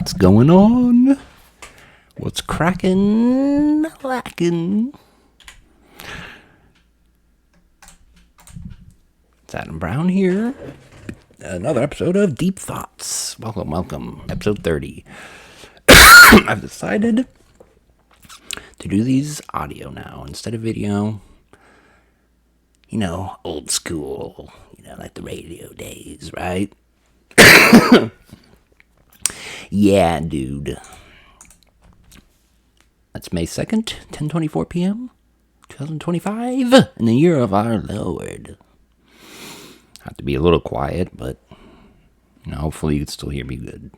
What's going on? What's crackin'? Lackin'? It's Adam Brown here. Another episode of Deep Thoughts. Welcome. Episode 30. I've decided to do these audio now instead of video. You know, old school. You know, like the radio days, right? Yeah, dude. That's May 2nd, 10:24 p.m., 2025, in the year of our Lord. I have to be a little quiet, but you know, hopefully you can still hear me good.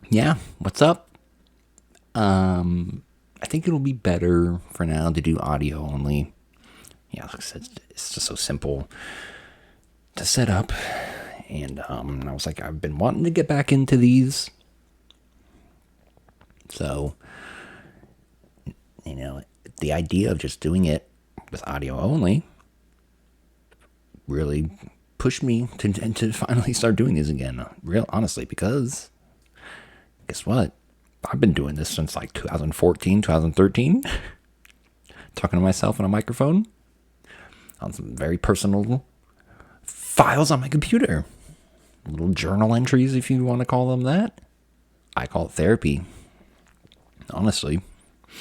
Yeah, what's up? I think it'll be better for now to do audio only. Yeah, like I said, it's just so simple to set up. And I was like, I've been wanting to get back into these. So, you know, the idea of just doing it with audio only really pushed me to finally start doing these again. Real honestly, because guess what? I've been doing this since like 2014, 2013. Talking to myself on a microphone on some very personal files on my computer. Little journal entries, if you want to call them that. I call it therapy. Honestly,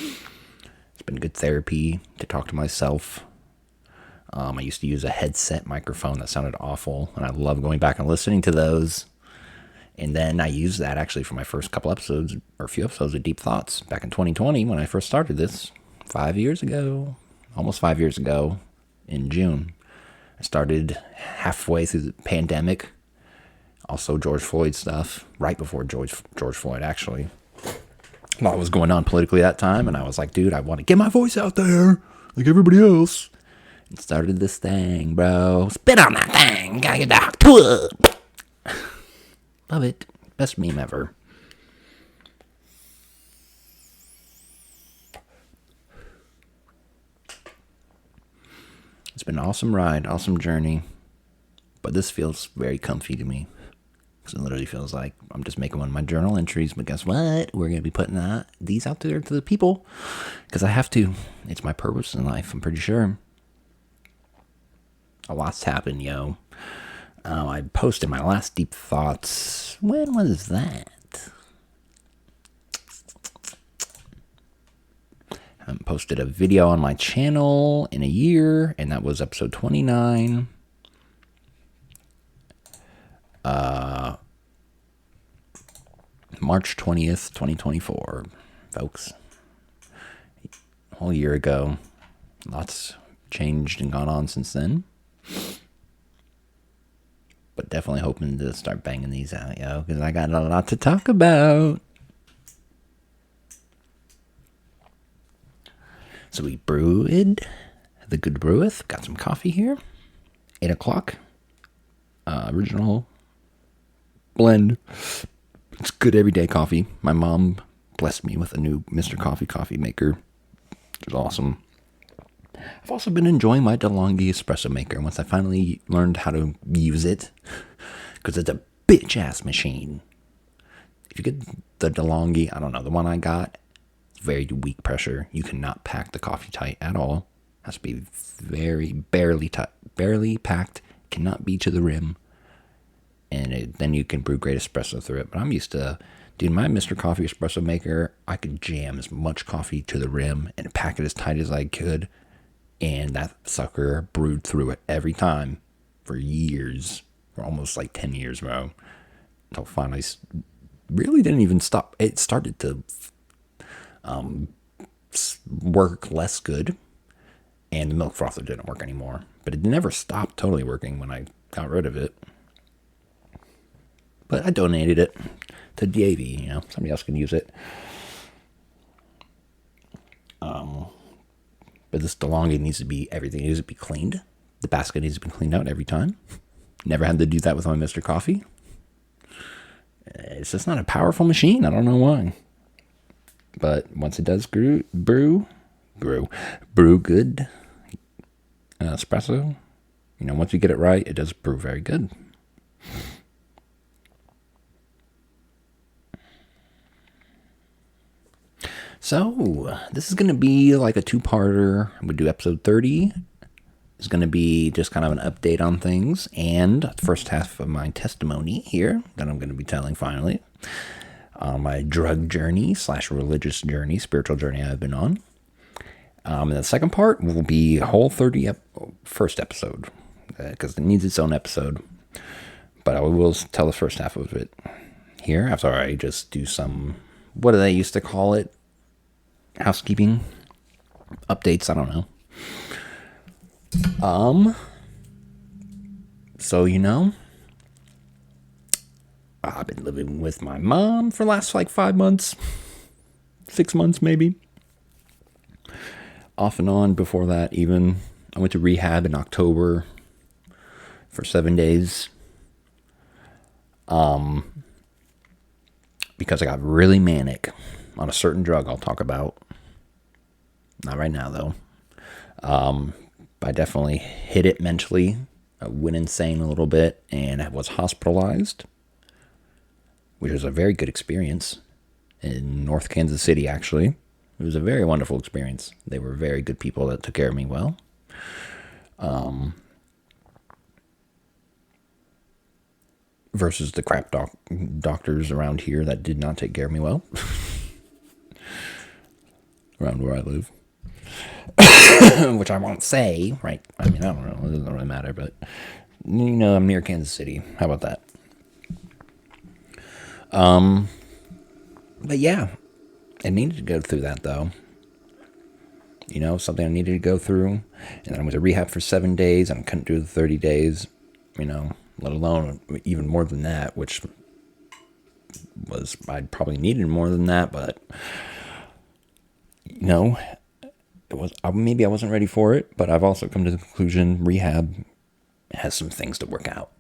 it's been good therapy to talk to myself. I used to use a headset microphone that sounded awful, and I love going back and listening to those. And then I used that actually for my first couple episodes, or a few episodes of Deep Thoughts back in 2020 when I first started this 5 years ago, almost 5 years ago in June. I started halfway through the pandemic. Also George Floyd stuff, right before George Floyd, actually. A lot was going on politically that time, and I was like, dude, I want to get my voice out there like everybody else. And started this thing, bro. Spit on that thing. Gotta get back to it. Love it. Best meme ever. It's been an awesome ride, awesome journey. But this feels very comfy to me. Because it literally feels like I'm just making one of my journal entries. But guess what? We're going to be putting these out there to the people. Because I have to. It's my purpose in life, I'm pretty sure. A lot's happened, yo. I posted my last Deep Thoughts. When was that? I haven't posted a video on my channel in a year, and that was episode 29. March 20th, 2024, folks. A whole year ago. Lots changed and gone on since then. But definitely hoping to start banging these out, yo, because I got a lot to talk about. So we brewed the good breweth. Got some coffee here. 8 o'clock. Original blend. It's good everyday coffee. My mom blessed me with a new Mr. Coffee maker. It's awesome. I've also been enjoying my DeLonghi espresso maker once I finally learned how to use it. Because it's a bitch-ass machine. If you get the DeLonghi, I don't know, the one I got, it's very weak pressure. You cannot pack the coffee tight at all. It has to be very barely packed. Cannot be to the rim. And then you can brew great espresso through it. But I'm used to, dude, my Mr. Coffee espresso maker, I could jam as much coffee to the rim and pack it as tight as I could. And that sucker brewed through it every time for years, for almost like 10 years, bro. Until finally, really didn't even stop. It started to work less good, and the milk frother didn't work anymore. But it never stopped totally working when I got rid of it. But I donated it to Davey, you know, somebody else can use it. But this DeLonghi needs to be, everything needs to be cleaned. The basket needs to be cleaned out every time. Never had to do that with my Mr. Coffee. It's just not a powerful machine. I don't know why. But once it does brew good espresso, Once you get it right, it does prove very good. So, this is going to be like a two-parter. I'm going to do episode 30. It's going to be just kind of an update on things, and the first half of my testimony here that I'm going to be telling finally on my drug journey / religious journey, spiritual journey I've been on. And the second part will be a whole first episode, because it needs its own episode. But I will tell the first half of it here after I just do some, what do they used to call it? Housekeeping updates, I don't know. So, I've been living with my mom for the last 5 months, 6 months maybe. Off and on before that even. I went to rehab in October for 7 days. Because I got really manic on a certain drug I'll talk about. Not right now, though. I definitely hit it mentally. I went insane a little bit, and I was hospitalized, which was a very good experience in North Kansas City, actually. It was a very wonderful experience. They were very good people that took care of me well. Versus the crap doctors around here that did not take care of me well. Around where I live. Which I won't say, right? I mean, I don't know. It doesn't really matter, but, I'm near Kansas City. How about that? But yeah, I needed to go through that, though. Something I needed to go through. And then I went to rehab for 7 days, and I couldn't do the 30 days, let alone even more than that, which was, I'd probably needed more than that, but, maybe I wasn't ready for it, but I've also come to the conclusion rehab has some things to work out.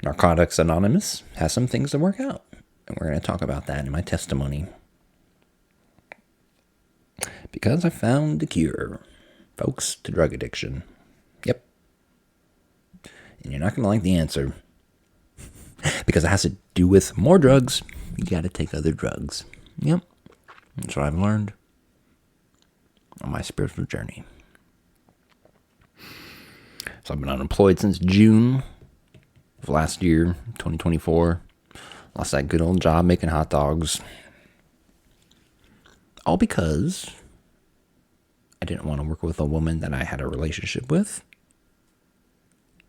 Narcotics Anonymous has some things to work out, and we're going to talk about that in my testimony. Because I found the cure, folks, to drug addiction. Yep. And you're not going to like the answer. Because it has to do with more drugs. You got to take other drugs. Yep. That's what I've learned on my spiritual journey. So I've been unemployed since June of last year, 2024. Lost that good old job making hot dogs. All because I didn't want to work with a woman that I had a relationship with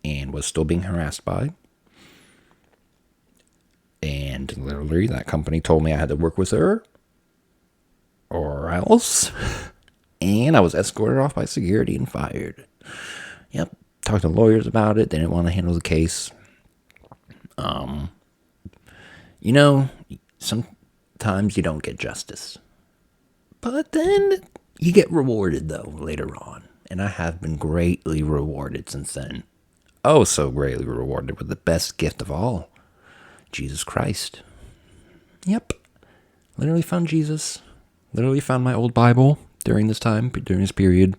and was still being harassed by. And literally that company told me I had to work with her or else. And I was escorted off by security and fired. Yep. Talked to lawyers about it. They didn't want to handle the case. Sometimes you don't get justice. But then you get rewarded, though, later on. And I have been greatly rewarded since then. Oh, so greatly rewarded with the best gift of all. Jesus Christ. Yep. Literally found Jesus. Literally found my old Bible during this period.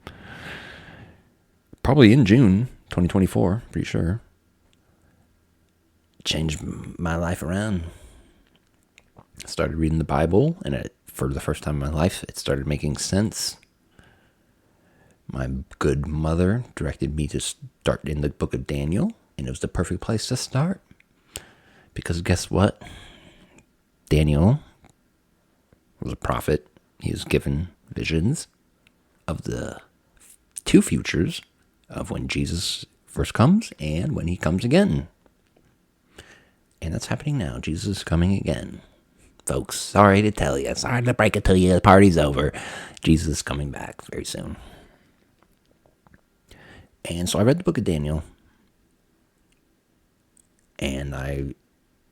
Probably in June 2024, pretty sure. Changed my life around. Started reading the Bible, and for the first time in my life, it started making sense. My good mother directed me to start in the book of Daniel, and it was the perfect place to start. Because guess what? Daniel was a prophet. He was given visions of the two futures of when Jesus first comes and when he comes again. And that's happening now. Jesus is coming again. Folks, sorry to tell you. Sorry to break it to you. The party's over. Jesus is coming back very soon. And so I read the book of Daniel. And I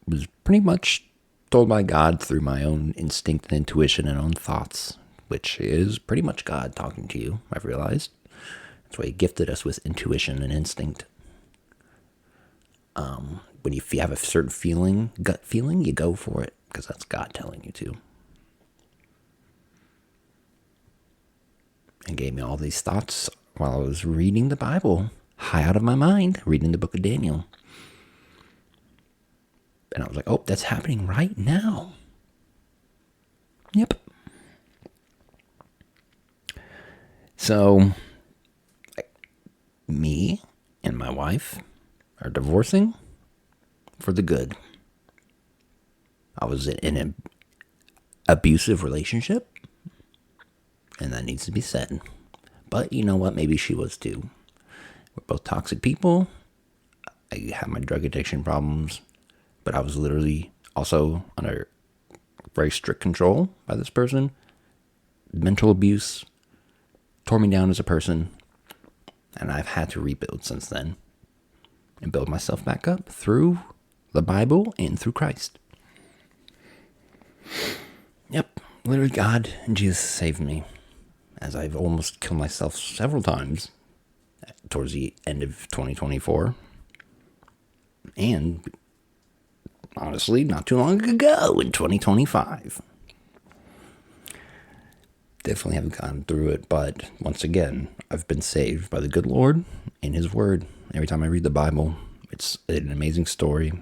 was pretty much told by God through my own instinct and intuition and own thoughts, which is pretty much God talking to you, I've realized. That's why he gifted us with intuition and instinct. When you have a certain feeling, gut feeling, you go for it, because that's God telling you to. And gave me all these thoughts while I was reading the Bible. high out of my mind reading the book of Daniel. And I was like, oh, that's happening right now. Yep. So, me and my wife are divorcing for the good. I was in an abusive relationship, and that needs to be said. But you know what? Maybe she was too. We're both toxic people. I have my drug addiction problems, but I was literally also under very strict control by this person. Mental abuse tore me down as a person, and I've had to rebuild since then and build myself back up through the Bible and through Christ. Yep, literally God and Jesus saved me, as I've almost killed myself several times towards the end of 2024. And honestly, not too long ago in 2025. Definitely haven't gone through it, but once again, I've been saved by the good Lord in His Word. Every time I read the Bible, it's an amazing story.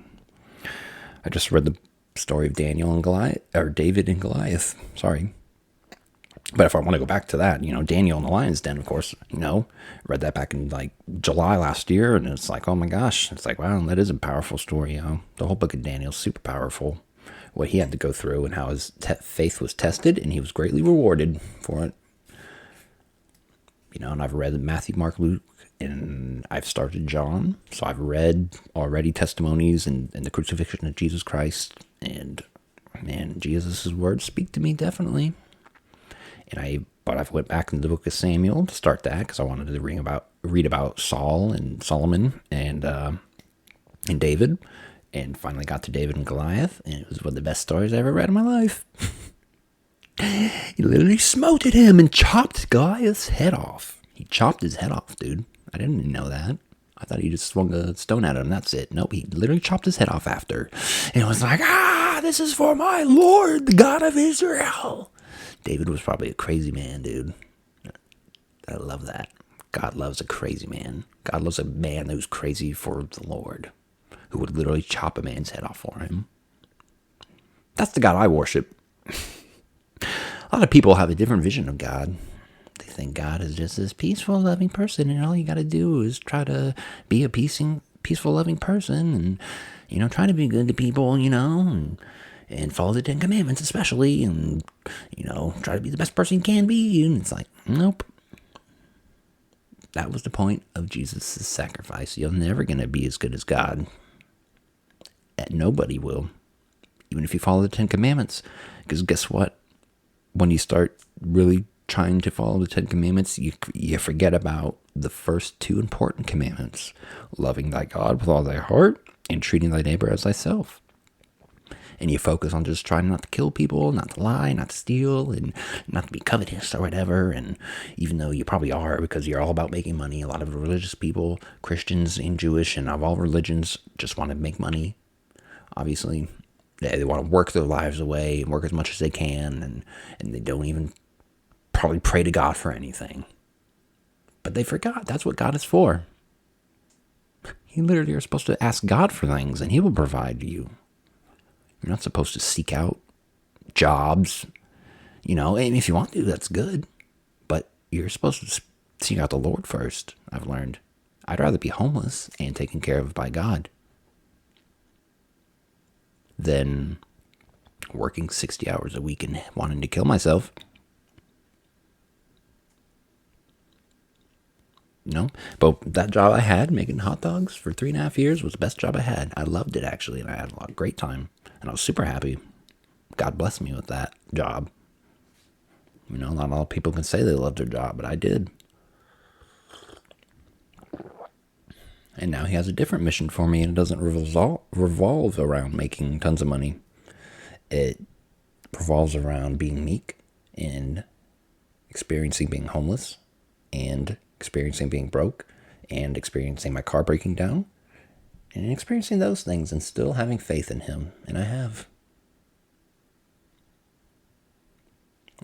I just read the story of Daniel and Goliath, or David and Goliath, sorry. But if I want to go back to that, Daniel in the lion's den, of course, read that back in like July last year, and it's like, oh my gosh, it's like, wow, that is a powerful story. The whole book of Daniel is super powerful. What he had to go through and how his faith was tested, and he was greatly rewarded for it. And I've read Matthew, Mark, Luke, and I've started John. So I've read already testimonies and the crucifixion of Jesus Christ. And man, Jesus' words speak to me definitely. But I've went back into the book of Samuel to start that because I wanted to read about Saul and Solomon and David. And finally got to David and Goliath, and it was one of the best stories I ever read in my life. He literally smote at him and chopped Goliath's head off. He chopped his head off, dude. I didn't even know that. I thought he just swung a stone at him, that's it. Nope, he literally chopped his head off after. And it was like, this is for my Lord, the God of Israel. David was probably a crazy man, dude. I love that. God loves a crazy man. God loves a man who's crazy for the Lord, who would literally chop a man's head off for him. That's the God I worship. A lot of people have a different vision of God. They think God is just this peaceful, loving person, and all you got to do is try to be a peaceful, loving person, and try to be good to people, and follow the Ten Commandments especially, and try to be the best person you can be. And it's like, nope. That was the point of Jesus' sacrifice. You're never going to be as good as God. Nobody will, even if you follow the Ten Commandments. Because guess what? When you start really trying to follow the Ten Commandments, you forget about the first two important commandments: loving thy God with all thy heart and treating thy neighbor as thyself. And you focus on just trying not to kill people, not to lie, not to steal, and not to be covetous or whatever. And even though you probably are, because you're all about making money, a lot of religious people, Christians and Jewish and of all religions, just want to make money. Obviously, they want to work their lives away and work as much as they can, and they don't even probably pray to God for anything. But they forgot that's what God is for. You literally are supposed to ask God for things, and He will provide you. You're not supposed to seek out jobs, and if you want to, that's good. But you're supposed to seek out the Lord first, I've learned. I'd rather be homeless and taken care of by God than working 60 hours a week and wanting to kill myself. But that job I had, making hot dogs for 3.5 years, was the best job I had. I loved it, actually, and I had a great time. And I was super happy. God blessed me with that job. Not a lot of people can say they love their job, but I did. And now He has a different mission for me, and it doesn't revolve around making tons of money. It revolves around being meek and experiencing being homeless and experiencing being broke and experiencing my car breaking down and experiencing those things and still having faith in Him. And I have.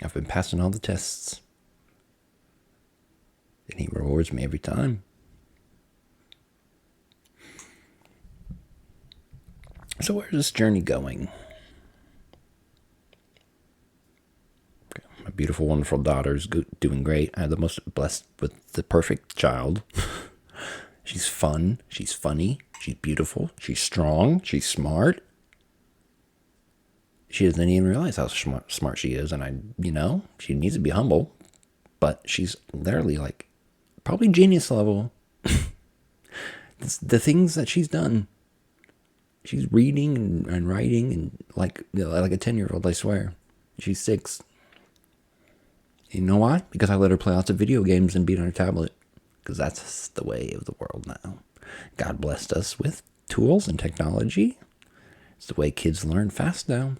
I've been passing all the tests, and He rewards me every time. So where's this journey going? My beautiful, wonderful daughter's doing great. I had the most blessed with the perfect child. She's fun. She's funny. She's beautiful. She's strong. She's smart. She doesn't even realize how smart she is. And she needs to be humble. But she's literally like probably genius level. The things that she's done. She's reading and writing and like a 10-year-old, I swear. She's 6. You know why? Because I let her play lots of video games and beat on her tablet. Because that's the way of the world now. God blessed us with tools and technology. It's the way kids learn fast now.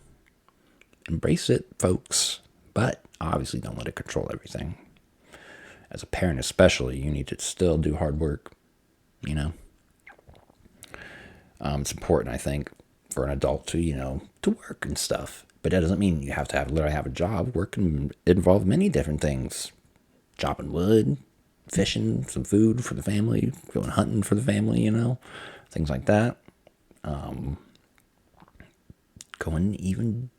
Embrace it, folks. But obviously don't let it control everything. As a parent especially, you need to still do hard work. It's important, I think, for an adult to work and stuff. But that doesn't mean you have to literally have a job. Work can involve many different things. Chopping wood, fishing, some food for the family, going hunting for the family, things like that. Going even,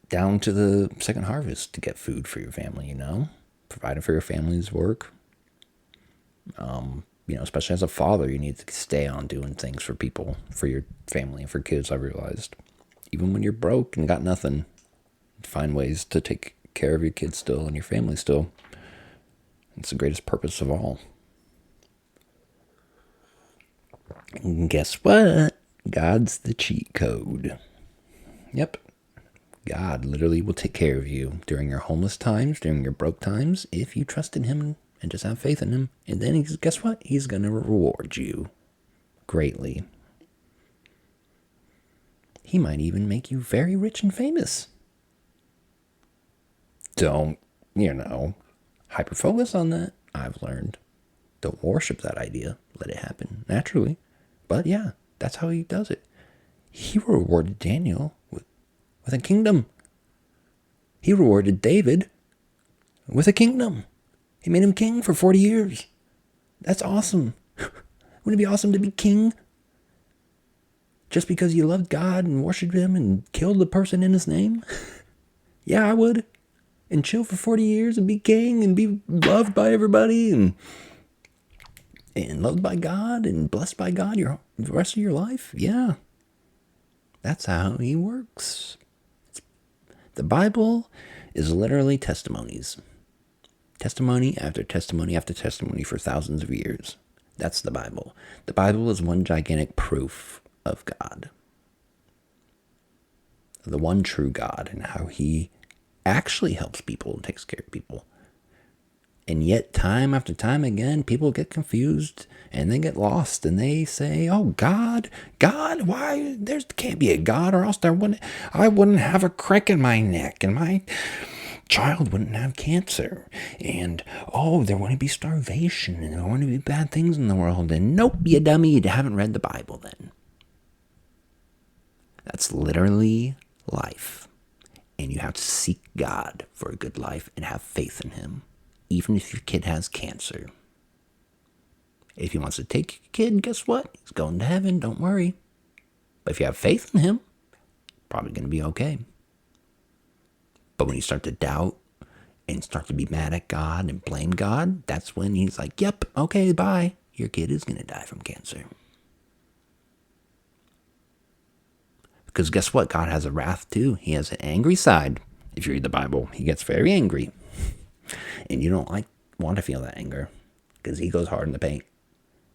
down to the second harvest to get food for your family, providing for your family's work. Especially as a father, you need to stay on doing things for people, for your family, and for kids, I realized. Even when you're broke and got nothing, find ways to take care of your kids still and your family still. It's the greatest purpose of all. And guess what? God's the cheat code. Yep. God literally will take care of you during your homeless times, during your broke times, if you trust in Him and just have faith in Him. And then guess what? He's going to reward you greatly. He might even make you very rich and famous. Don't, hyper focus on that, I've learned. Don't worship that idea. Let it happen naturally. But yeah, that's how He does it. He rewarded Daniel with a kingdom. He rewarded David with a kingdom. He made him king for 40 years. That's awesome. Wouldn't it be awesome to be king? Just because you loved God and worshiped Him and killed the person in His name? Yeah, I would. And chill for 40 years and be king and be loved by everybody and loved by God and blessed by God the rest of your life. Yeah. That's how He works. The Bible is literally testimonies. Testimony after testimony after testimony for thousands of years. That's the Bible. The Bible is one gigantic proof of God. The one true God and how He actually helps people and takes care of people. And yet, time after time again, people get confused and they get lost and they say, "Oh, God, why? There can't be a God, or else I wouldn't have a crick in my neck, and my child wouldn't have cancer, and there wouldn't be starvation, and there wouldn't be bad things in the world." And nope, you dummy, you haven't read the Bible then. That's literally life. And you have to seek God for a good life and have faith in Him. Even if your kid has cancer. If He wants to take your kid, guess what? He's going to heaven, don't worry. But if you have faith in Him, probably going to be okay. But when you start to doubt and start to be mad at God and blame God, that's when He's like, "Yep, okay, bye. Your kid is going to die from cancer." Because guess what? God has a wrath too. He has an angry side. If you read the Bible, He gets very angry. And you don't want to feel that anger, because He goes hard in the paint.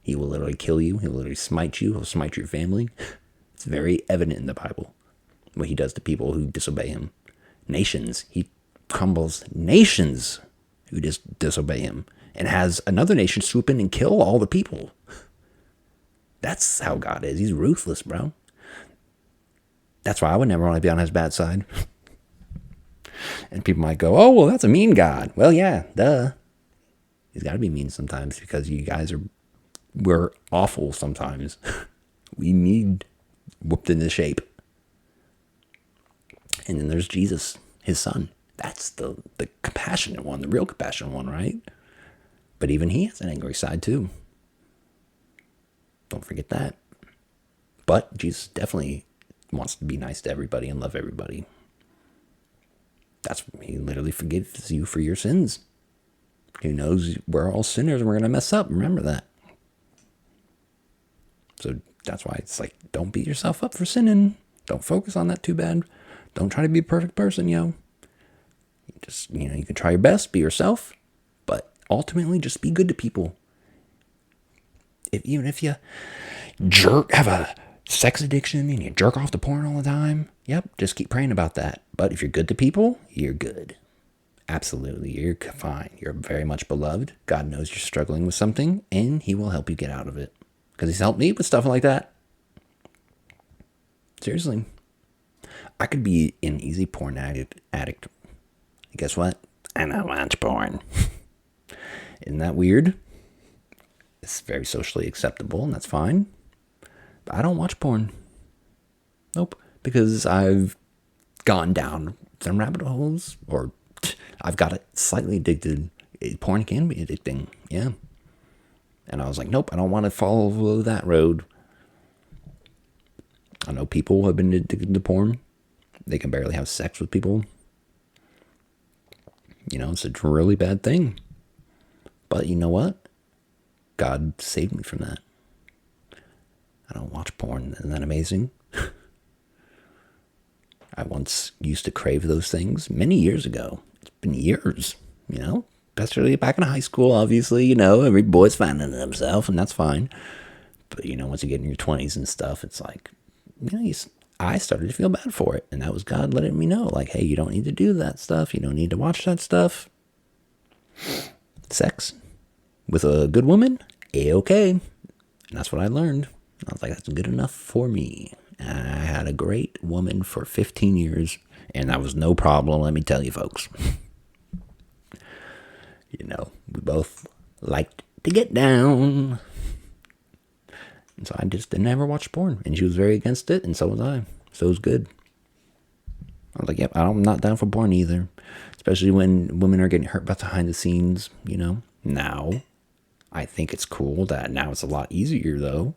He will literally kill you. He'll literally smite you. He'll smite your family. It's very evident in the Bible what He does to people who disobey Him. Nations. He crumbles nations who disobey Him, and has another nation swoop in and kill all the people. That's how God is. He's ruthless, bro. That's why I would never want to be on His bad side. And people might go, "Oh, well, that's a mean God." Well, yeah, duh. He's got to be mean sometimes, because you guys we're awful sometimes. We need whooped into shape. And then there's Jesus, His Son. That's the compassionate one, the real compassionate one, right? But even He has an angry side too. Don't forget that. But Jesus definitely wants to be nice to everybody and love everybody. He literally forgives you for your sins. He knows we're all sinners and we're going to mess up. Remember that. So that's why it's like, don't beat yourself up for sinning. Don't focus on that too bad. Don't try to be a perfect person, yo. You can try your best, be yourself, but ultimately just be good to people. Even if you have a sex addiction and you jerk off to porn all the time, yep, just keep praying about that. But if you're good to people, you're good. Absolutely, you're fine. You're very much beloved. God knows you're struggling with something, and he will help you get out of it. Because he's helped me with stuff like that. Seriously. I could be an easy porn addict. Guess what? I don't watch porn. Isn't that weird? It's very socially acceptable, and that's fine. But I don't watch porn. Nope. Because I've gone down some rabbit holes, or I've got it slightly addicted. Porn can be addicting, yeah. And I was like, nope, I don't want to follow that road. I know people who have been addicted to porn. They can barely have sex with people. It's a really bad thing. But you know what? God saved me from that. I don't watch porn. Isn't that amazing? I once used to crave those things many years ago. It's been years, especially back in high school, obviously, every boy's finding himself, and that's fine. But, once you get in your 20s and stuff, it's like, I started to feel bad for it. And that was God letting me know, like, hey, you don't need to do that stuff. You don't need to watch that stuff. Sex with a good woman, A-okay. And that's what I learned. I was like, that's good enough for me. And I had a great woman for 15 years, and that was no problem, let me tell you, folks. We both liked to get down. And so I just never watched porn. And she was very against it, and so was I. So it was good. I was like, yep, I'm not down for porn either. Especially when women are getting hurt behind the scenes, Now, I think it's cool that now it's a lot easier, though.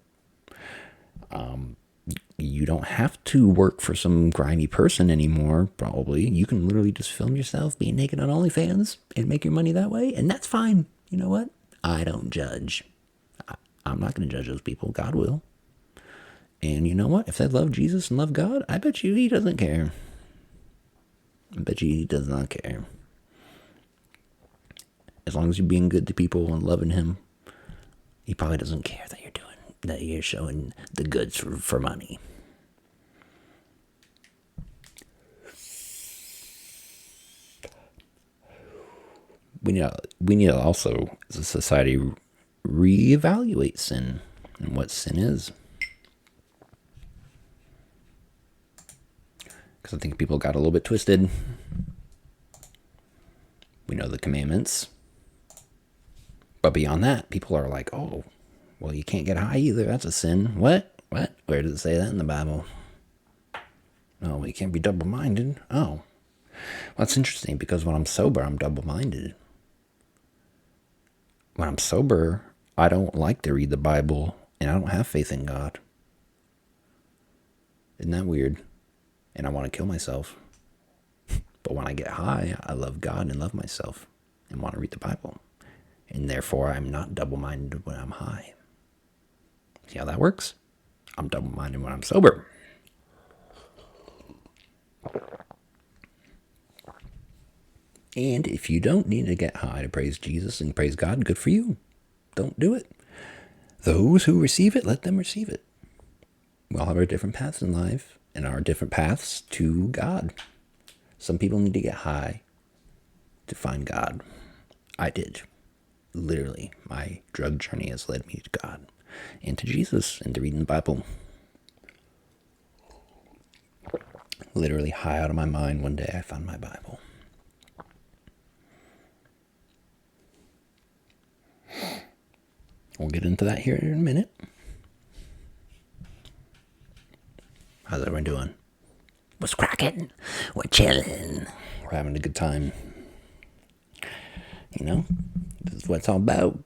You don't have to work for some grimy person anymore, probably. You can literally just film yourself being naked on OnlyFans and make your money that way, and that's fine. You know what? I don't judge. I'm not going to judge those people. God will. And you know what? If they love Jesus and love God, I bet you he doesn't care. I bet you he does not care. As long as you're being good to people and loving him, he probably doesn't care that you're showing the goods for money. We need to also, as a society, reevaluate sin and what sin is. Because I think people got a little bit twisted. We know the commandments. But beyond that, people are like, oh, well, you can't get high either. That's a sin. What? Where does it say that in the Bible? Oh, you can't be double-minded. Oh. Well, that's interesting because when I'm sober, I'm double-minded. When I'm sober, I don't like to read the Bible, and I don't have faith in God. Isn't that weird? And I want to kill myself. But when I get high, I love God and love myself and want to read the Bible. And therefore, I'm not double-minded when I'm high. See how that works? I'm double-minded when I'm sober. And if you don't need to get high to praise Jesus and praise God, good for you. Don't do it. Those who receive it, let them receive it. We all have our different paths in life and our different paths to God. Some people need to get high to find God. I did. Literally, my drug journey has led me to God and to Jesus and to reading the Bible. Literally high out of my mind one day I found my Bible. We'll get into that here in a minute. How's everyone doing? What's cracking? We're chilling. We're having a good time. This is what it's all about.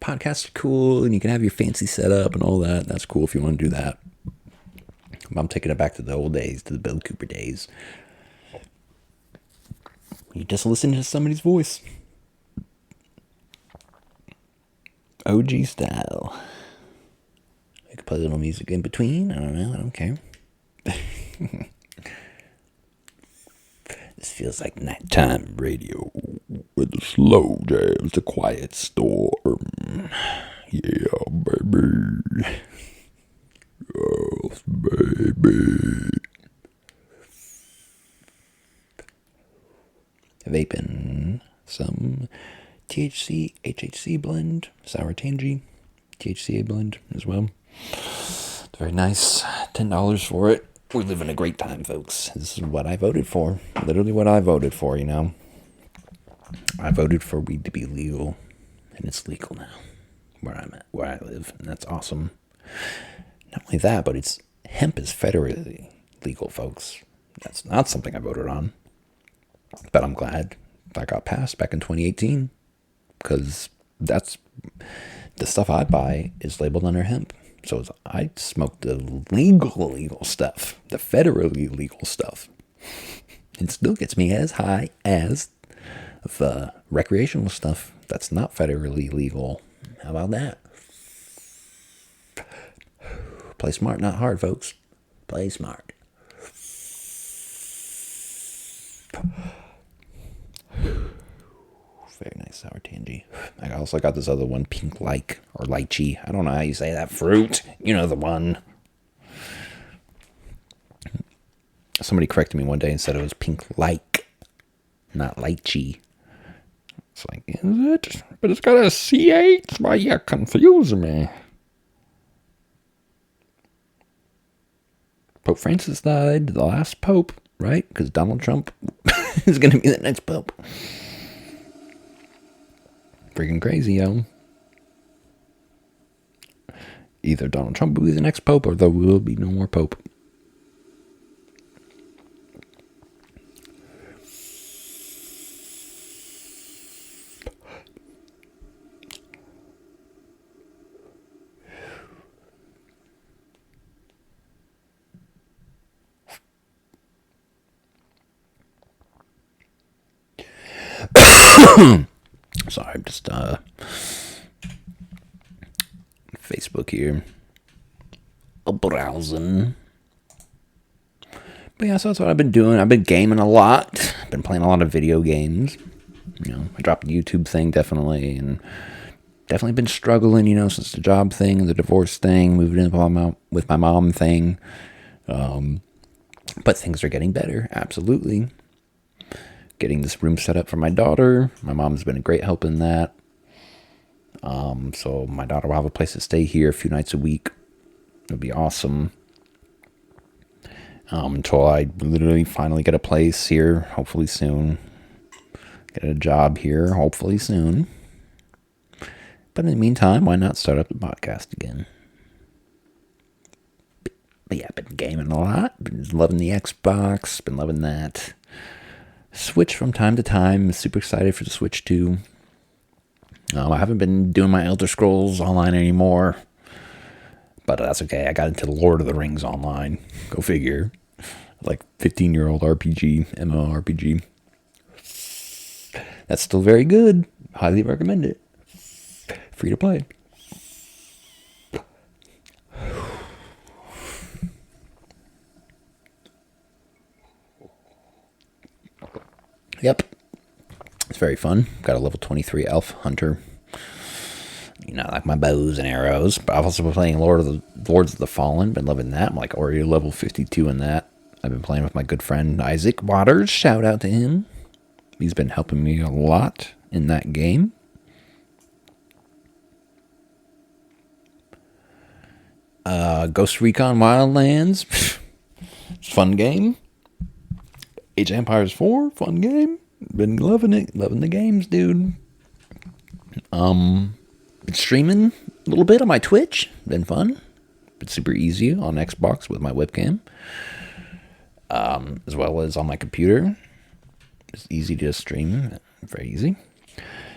Podcasts are cool, and you can have your fancy setup and all that. That's cool if you want to do that. I'm taking it back to the old days, to the Bill Cooper days. You just listen to somebody's voice. OG style. I could play a little music in between. I don't know. I don't care. This feels like nighttime radio with the slow jams, the quiet storm. Yeah, baby. Yes, baby. Vaping some THC, HHC blend, sour tangy, THCA blend as well. It's very nice. $10 for it. We're living a great time, folks. This is what I voted for. Literally what I voted for, you know. I voted for weed to be legal, and it's legal now, where I'm at, where I live, and that's awesome. Not only that, but hemp is federally legal, folks. That's not something I voted on, but I'm glad that got passed back in 2018, because that's the stuff I buy is labeled under hemp. So I smoke the legal stuff, the federally legal stuff. It still gets me as high as the recreational stuff that's not federally legal. How about that? Play smart, not hard, folks. Play smart. Very nice sour tangy. I also got this other one, pink like or lychee. I don't know how you say that fruit. You know the one. Somebody corrected me one day and said it was pink like, not lychee. It's like, is it? But it's got a CH. Why you confuse me? Pope Francis died, the last pope, right? Because Donald Trump is going to be the next pope. Freaking crazy, yo. Either Donald Trump will be the next pope or there will be no more pope. Sorry, I'm just Facebook here, browsing. But yeah, so that's what I've been doing. I've been gaming a lot. I've been playing a lot of video games. You know, I dropped the YouTube thing definitely, and definitely been struggling. You know, since the job thing, the divorce thing, moving in with my mom thing. But things are getting better. Absolutely. Getting this room set up for my daughter. My mom's been a great help in that. So my daughter will have a place to stay here a few nights a week. It'll be awesome. Until I literally finally get a place here, hopefully soon. Get a job here, hopefully soon. But in the meantime, why not start up the podcast again? But yeah, I've been gaming a lot. Been loving the Xbox. Been loving that. Switch from time to time. Super excited for the Switch 2. I haven't been doing my Elder Scrolls online anymore. But that's okay. I got into the Lord of the Rings online. Go figure. Like 15-year-old RPG, MMORPG. That's still very good. Highly recommend it. Free to play. Yep. It's very fun. Got a level 23 elf hunter. You know, like my bows and arrows. But I've also been playing Lords of the Fallen. Been loving that. I'm like already level 52 in that. I've been playing with my good friend Isaac Waters. Shout out to him. He's been helping me a lot in that game. Ghost Recon Wildlands. Fun game. Age of Empires 4, fun game. Been loving it. Loving the games, dude. Been streaming a little bit on my Twitch. Been fun. Been super easy on Xbox with my webcam. As well as on my computer. It's easy to stream. Very easy.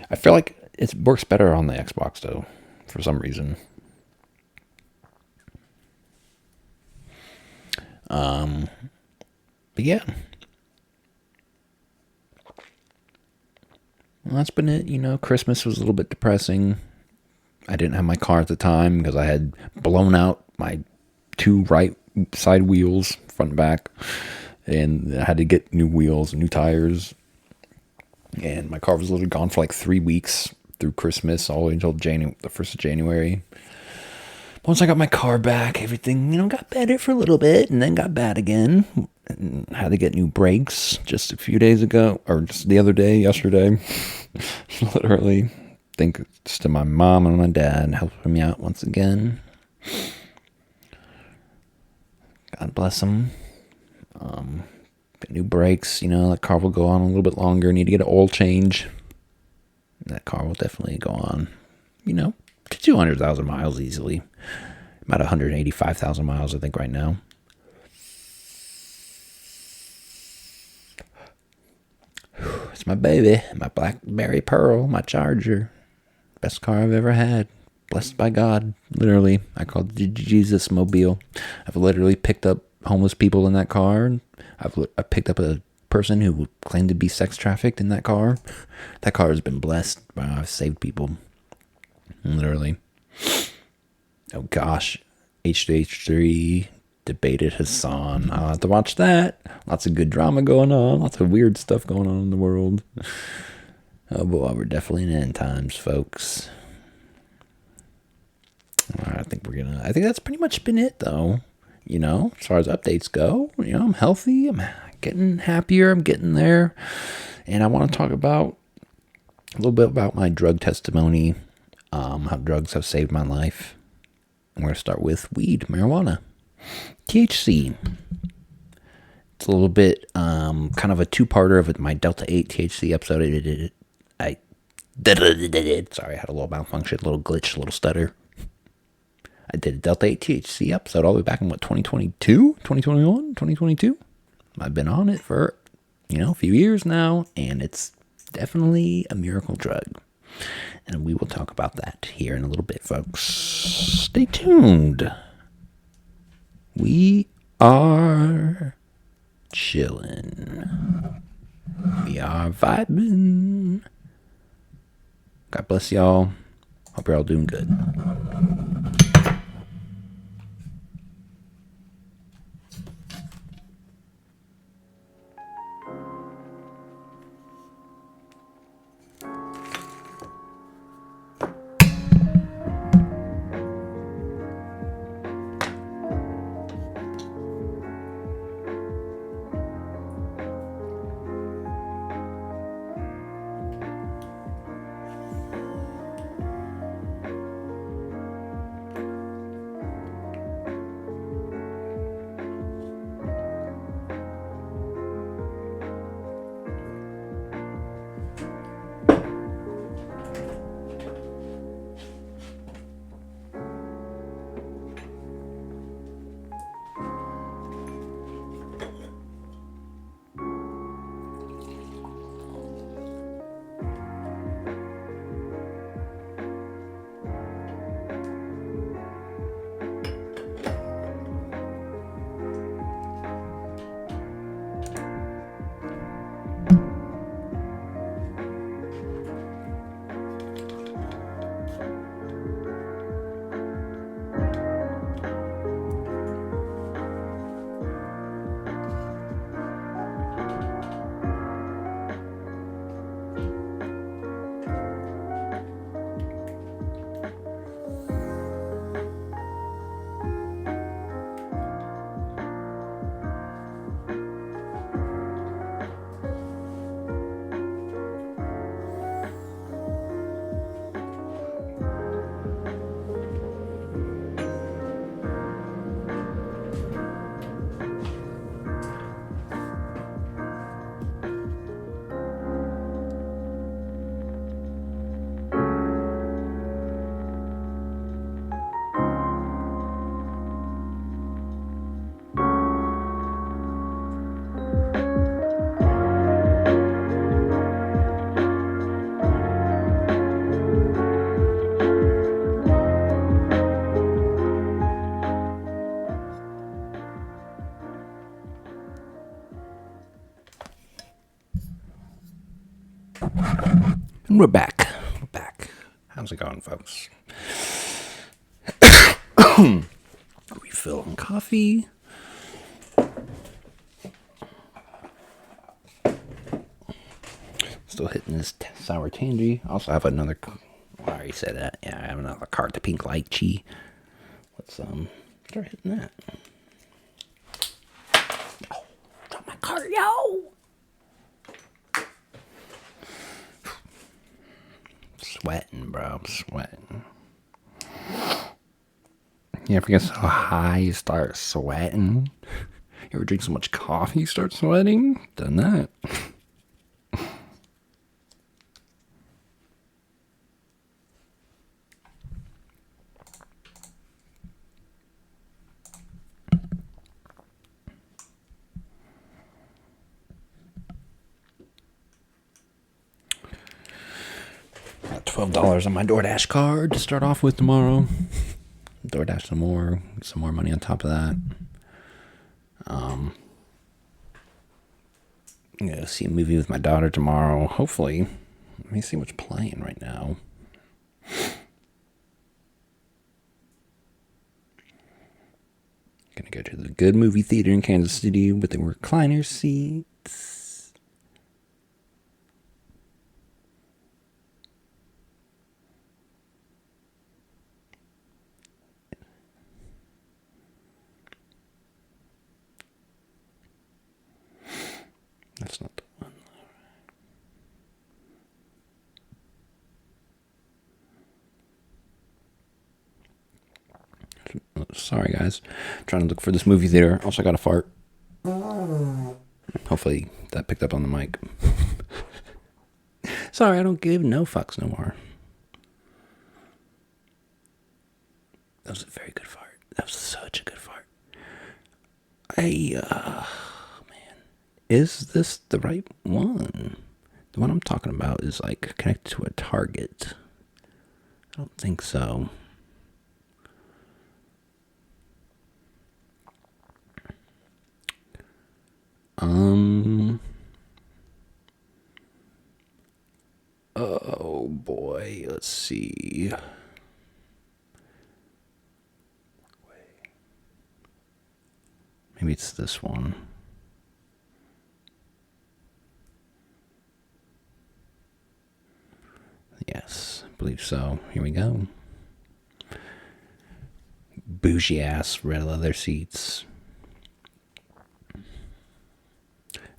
I feel like it works better on the Xbox, though, for some reason. But yeah. Well, that's been it. Christmas was a little bit depressing. I didn't have my car at the time because I had blown out my two right side wheels, front and back, and I had to get new wheels and new tires. And my car was literally gone for like 3 weeks through Christmas, all the way until the 1st of January. Once I got my car back, everything, got better for a little bit and then got bad again. And had to get new brakes just a few days ago, or just the other day, yesterday. Literally. Thanks to my mom and my dad helping me out once again. God bless them. Get new brakes, that car will go on a little bit longer. Need to get an oil change. That car will definitely go on, to 200,000 miles easily. About 185,000 miles, I think, right now. It's my baby, my Blackberry Pearl, my Charger. Best car I've ever had. Blessed by God, literally. I call it the Jesus Mobile. I've literally picked up homeless people in that car. I picked up a person who claimed to be sex trafficked in that car. That car has been blessed. I've saved people. Literally. Oh gosh. H3 debated Hassan. I'll have to watch that. Lots of good drama going on. Lots of weird stuff going on in the world. Oh boy, we're definitely in end times, folks. I think that's pretty much been it, though. As far as updates go, I'm healthy. I'm getting happier. I'm getting there. And I want to talk about a little bit about my drug testimony, how drugs have saved my life. I'm going to start with weed, marijuana, THC. It's a little bit kind of a two-parter of my Delta 8 THC episode. Sorry, I had a little malfunction, a little glitch, a little stutter. I did a Delta 8 THC episode all the way back in, 2022? 2021? 2022? I've been on it for, a few years now, and it's definitely a miracle drug. And we will talk about that here in a little bit, folks. Stay tuned. We are chilling. We are vibing. God bless y'all. Hope you're all doing good. And we're back. We're back. How's it going, folks? Refill on coffee. Still hitting this sour tangy. I also have another. I already said that. Yeah, I have another cart, the pink lychee. Let's start hitting that. Oh, drop my cart, yo! Sweating, bro. I'm sweating. You ever get so high you start sweating? You ever drink so much coffee you start sweating? Done that. Got $12 on my DoorDash card to start off with tomorrow. DoorDash some more money on top of that. I'm gonna see a movie with my daughter tomorrow. Hopefully, let me see what's playing right now. Gonna go to the Good Movie Theater in Kansas City with the recliner seats. That's not the one. Sorry, guys. I'm trying to look for this movie theater. Also got a fart. Hopefully that picked up on the mic. Sorry, I don't give no fucks no more. That was a very good fart. That was such a good fart. Man. Is this the right one? The one I'm talking about is like connected to a target. I don't think so. Oh boy, let's see. Maybe it's this one. Yes, I believe so. Here we go. Bougie ass red leather seats.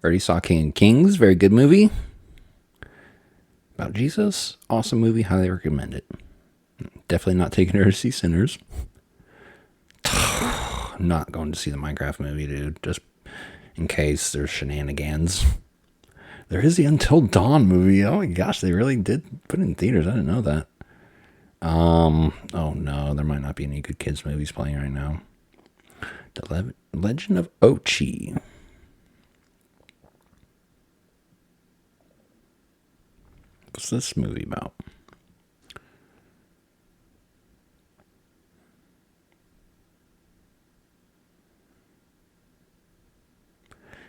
Already saw King of Kings. Very good movie. About Jesus. Awesome movie. Highly recommend it. Definitely not taking her to see Sinners. I'm not going to see the Minecraft movie, dude. Just in case there's shenanigans. There is the Until Dawn movie. Oh my gosh, they really did put it in theaters. I didn't know that. Oh no, there might not be any good kids movies playing right now. The Legend of Ochi. What's this movie about?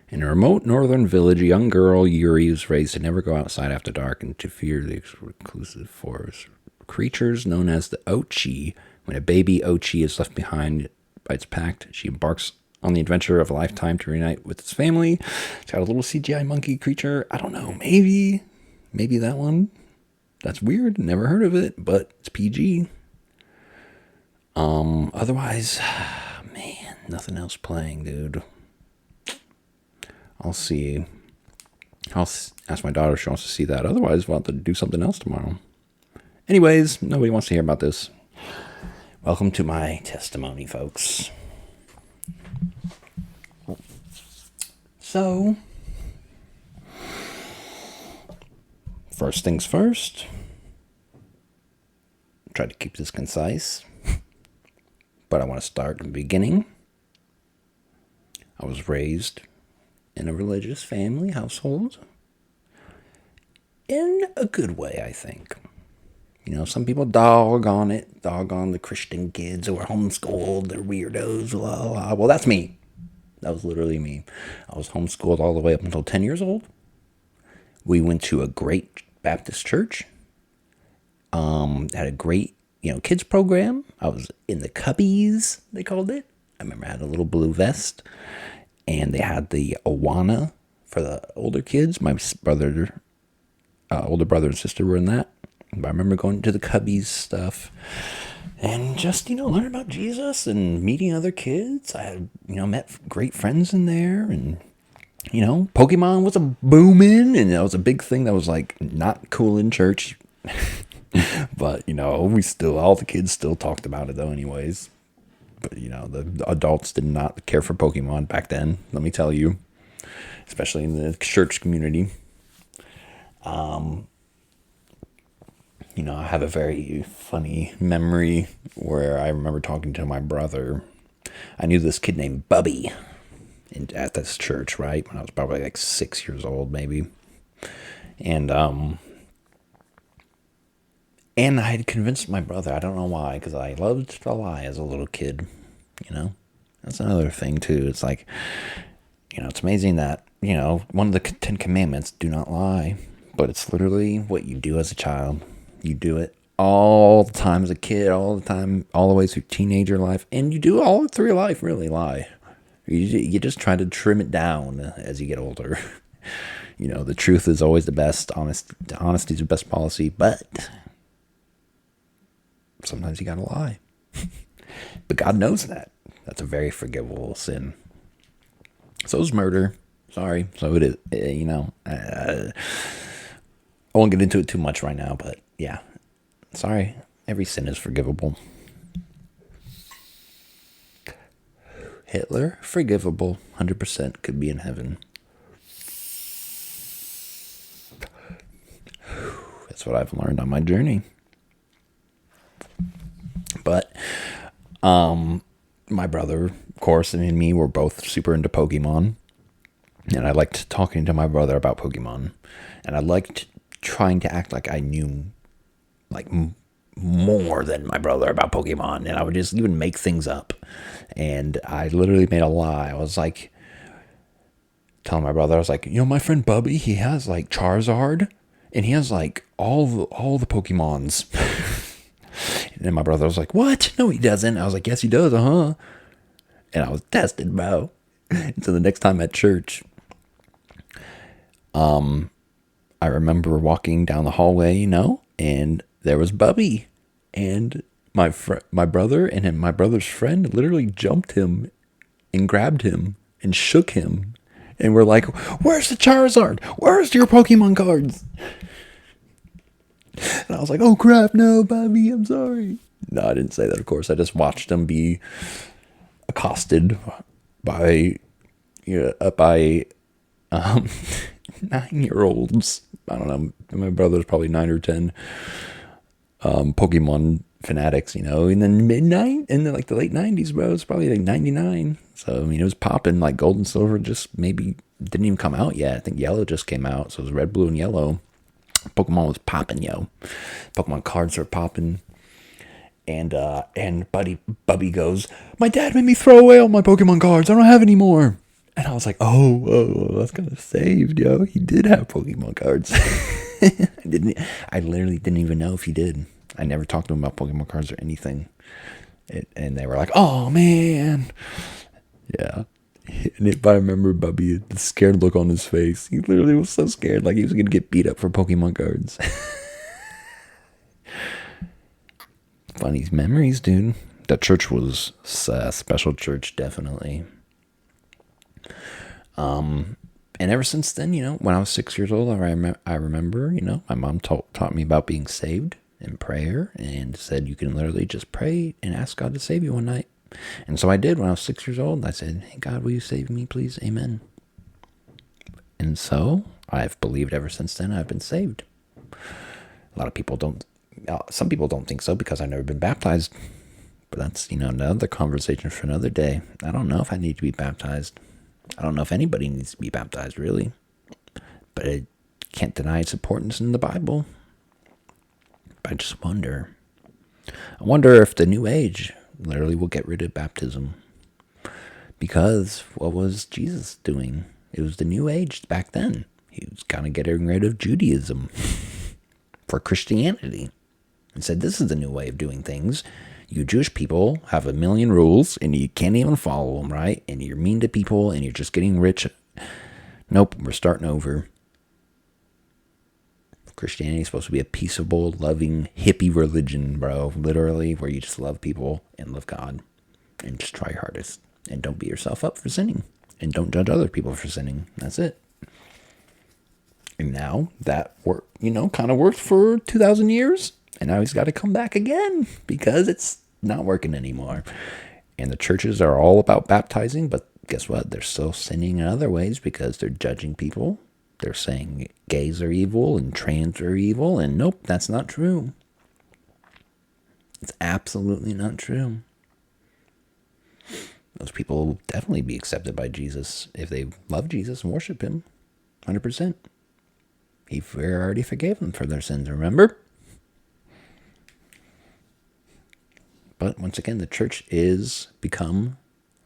In a remote northern village, a young girl, Yuri, is raised to never go outside after dark and to fear the reclusive forest creatures known as the Ochi. When a baby Ochi is left behind by its pack, she embarks on the adventure of a lifetime to reunite with its family. It's got a little CGI monkey creature. I don't know, maybe that one. That's weird. Never heard of it, but it's PG. Otherwise, man, nothing else playing, dude. I'll see. I'll ask my daughter if she wants to see that. Otherwise, we'll have to do something else tomorrow. Anyways, nobody wants to hear about this. Welcome to my testimony, folks. So, first things first. Try to keep this concise. But I want to start at the beginning. I was raised in a religious family household. In a good way, I think. You know, some people dog on it, dog on the Christian kids who are homeschooled, they're weirdos, blah, blah. Well, that's me. That was literally me. I was homeschooled all the way up until 10 years old. We went to a great Baptist church. Had a great, kids program. I was in the Cubbies, they called it. I remember I had a little blue vest, and they had the Awana for the older kids. My older brother and sister were in that. But I remember going to the Cubbies stuff and just, learning about Jesus and meeting other kids. I had, met great friends in there, and, Pokemon was a booming, and that was a big thing that was like not cool in church. But, all the kids still talked about it though anyways. But, the adults did not care for Pokemon back then, let me tell you, especially in the church community. I have a very funny memory where I remember talking to my brother. I knew this kid named Bubby at this church, right? When I was probably like 6 years old, maybe. And I had convinced my brother, I don't know why, because I loved to lie as a little kid, That's another thing, too. It's like, it's amazing that, one of the 10 commandments, do not lie. But it's literally what you do as a child. You do it all the time as a kid, all the time, all the way through teenager life. And you do it all through life, really, lie. You just try to trim it down as you get older. The truth is always the best. Honesty is the best policy. But sometimes you gotta lie. But God knows that. That's a very forgivable sin. So is murder. Sorry. So it is, I won't get into it too much right now, but yeah. Sorry. Every sin is forgivable. Hitler, forgivable. 100% could be in heaven. That's what I've learned on my journey. But, my brother, of course, and me were both super into Pokemon. And I liked talking to my brother about Pokemon. And I liked trying to act like I knew like more than my brother about Pokemon, and I would just even make things up. And I literally made a lie. I was like telling my brother, I was like, my friend Bubby, he has like Charizard, and he has like all the Pokemons. And then my brother was like, what? No, he doesn't. I was like, yes, he does, And I was tested, bro. So the next time at church, I remember walking down the hallway, and there was Bubby, and my brother and my brother's friend literally jumped him and grabbed him and shook him, and we're like, "Where's the Charizard? Where's your Pokemon cards?" And I was like, "Oh crap, no, Bubby, I'm sorry." No, I didn't say that. Of course, I just watched him be accosted by 9-year-olds. I don't know. My brother's probably 9 or 10. Pokemon fanatics, in the the late 90s, bro. It's probably like 99. So, it was popping like gold and silver, just maybe didn't even come out yet. I think yellow just came out. So it was red, blue, and yellow. Pokemon was popping, yo. Pokemon cards are popping. And Bubby goes, "My dad made me throw away all my Pokemon cards. I don't have any more." And I was like, oh, that's kind of saved, yo. He did have Pokemon cards. I literally didn't even know if he did. I never talked to him about Pokemon cards or anything. And they were like, "Oh, man." Yeah. And if I remember Bubby, the scared look on his face, he literally was so scared, like he was going to get beat up for Pokemon cards. Funny memories, dude. That church was a special church, definitely. And ever since then, when I was 6 years old, I remember, my mom taught me about being saved in prayer, and said you can literally just pray and ask God to save you one night. And so I did when I was 6 years old. I said, "Hey, God, will you save me, please? Amen." And so I've believed ever since then I've been saved. A lot of people don't, some people don't think so because I've never been baptized. But that's, another conversation for another day. I don't know if I need to be baptized. I don't know if anybody needs to be baptized, really. But I can't deny its importance in the Bible. But I just wonder. I wonder if the new age literally will get rid of baptism. Because what was Jesus doing? It was the new age back then. He was kind of getting rid of Judaism. for Christianity and said, this is the new way of doing things. You Jewish people have a million rules and you can't even follow them, right? And you're mean to people and you're just getting rich. Nope, we're starting over. Christianity is supposed to be a peaceable, loving, hippie religion, bro. Literally, where you just love people and love God and just try your hardest. And don't beat yourself up for sinning. And don't judge other people for sinning. That's it. And now that kind of worked for 2,000 years. And now he's got to come back again because it's not working anymore. And the churches are all about baptizing, but guess what? They're still sinning in other ways because they're judging people. They're saying gays are evil and trans are evil. And nope, that's not true. It's absolutely not true. Those people will definitely be accepted by Jesus if they love Jesus and worship him. 100%. He already forgave them for their sins, remember? But once again, the church is become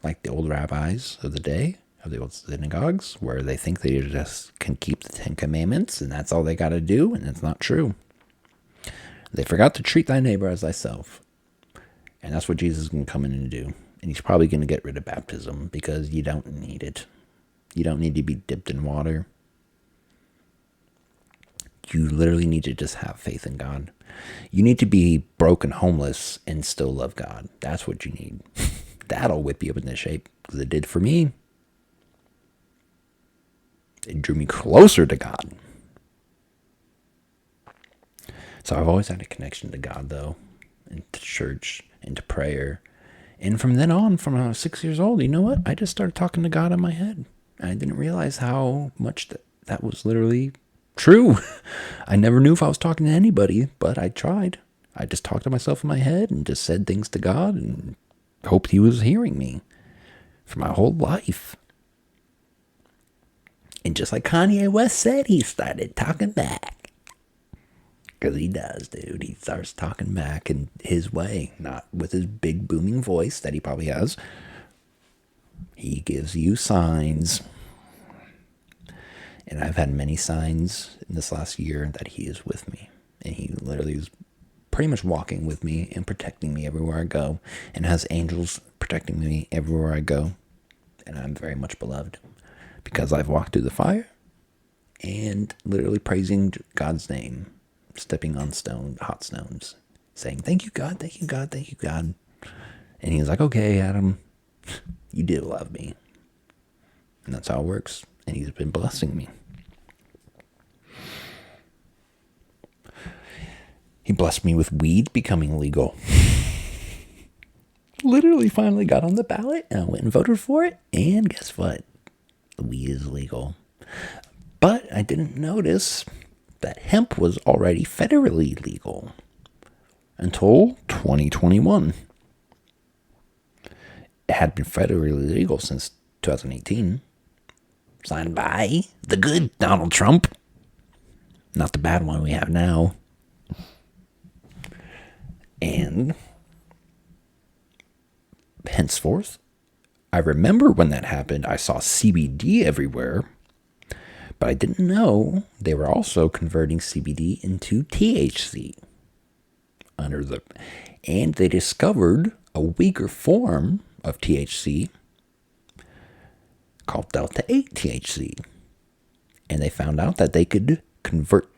like the old rabbis of the day, of the old synagogues, where they think they just can keep the 10 Commandments and that's all they got to do, and it's not true. They forgot to treat thy neighbor as thyself. And that's what Jesus is going to come in and do. And he's probably going to get rid of baptism because you don't need it. You don't need to be dipped in water. You literally need to just have faith in God. You need to be broke and homeless and still love God. That's what you need. That'll whip you up into shape, because it did for me. It drew me closer to God. So I've always had a connection to God, though, and to church, and to prayer. And from then on, from when I was 6 years old, you know what? I just started talking to God in my head. And I didn't realize how much that was literally true. I never knew if I was talking to anybody, but I tried. I just talked to myself in my head and just said things to God and hoped he was hearing me for my whole life. And just like Kanye West said, he started talking back. Because he does, dude. He starts talking back in his way, not with his big booming voice that he probably has. He gives you signs. And I've had many signs in this last year that he is with me. And he literally is pretty much walking with me and protecting me everywhere I go. And has angels protecting me everywhere I go. And I'm very much beloved. Because I've walked through the fire. And literally praising God's name. Stepping on hot stones. Saying, thank you, God, thank you, God, thank you, God. And he's like, okay, Adam, you do love me. And that's how it works. And he's been blessing me. He blessed me with weed becoming legal. Literally finally got on the ballot and I went and voted for it. And guess what? The weed is legal. But I didn't notice that hemp was already federally legal until 2021. It had been federally legal since 2018. Signed by the good Donald Trump. Not the bad one we have now. And henceforth, I remember when that happened, I saw CBD everywhere. But I didn't know they were also converting CBD into THC. And they discovered a weaker form of THC called Delta 8 THC. And they found out that they could convert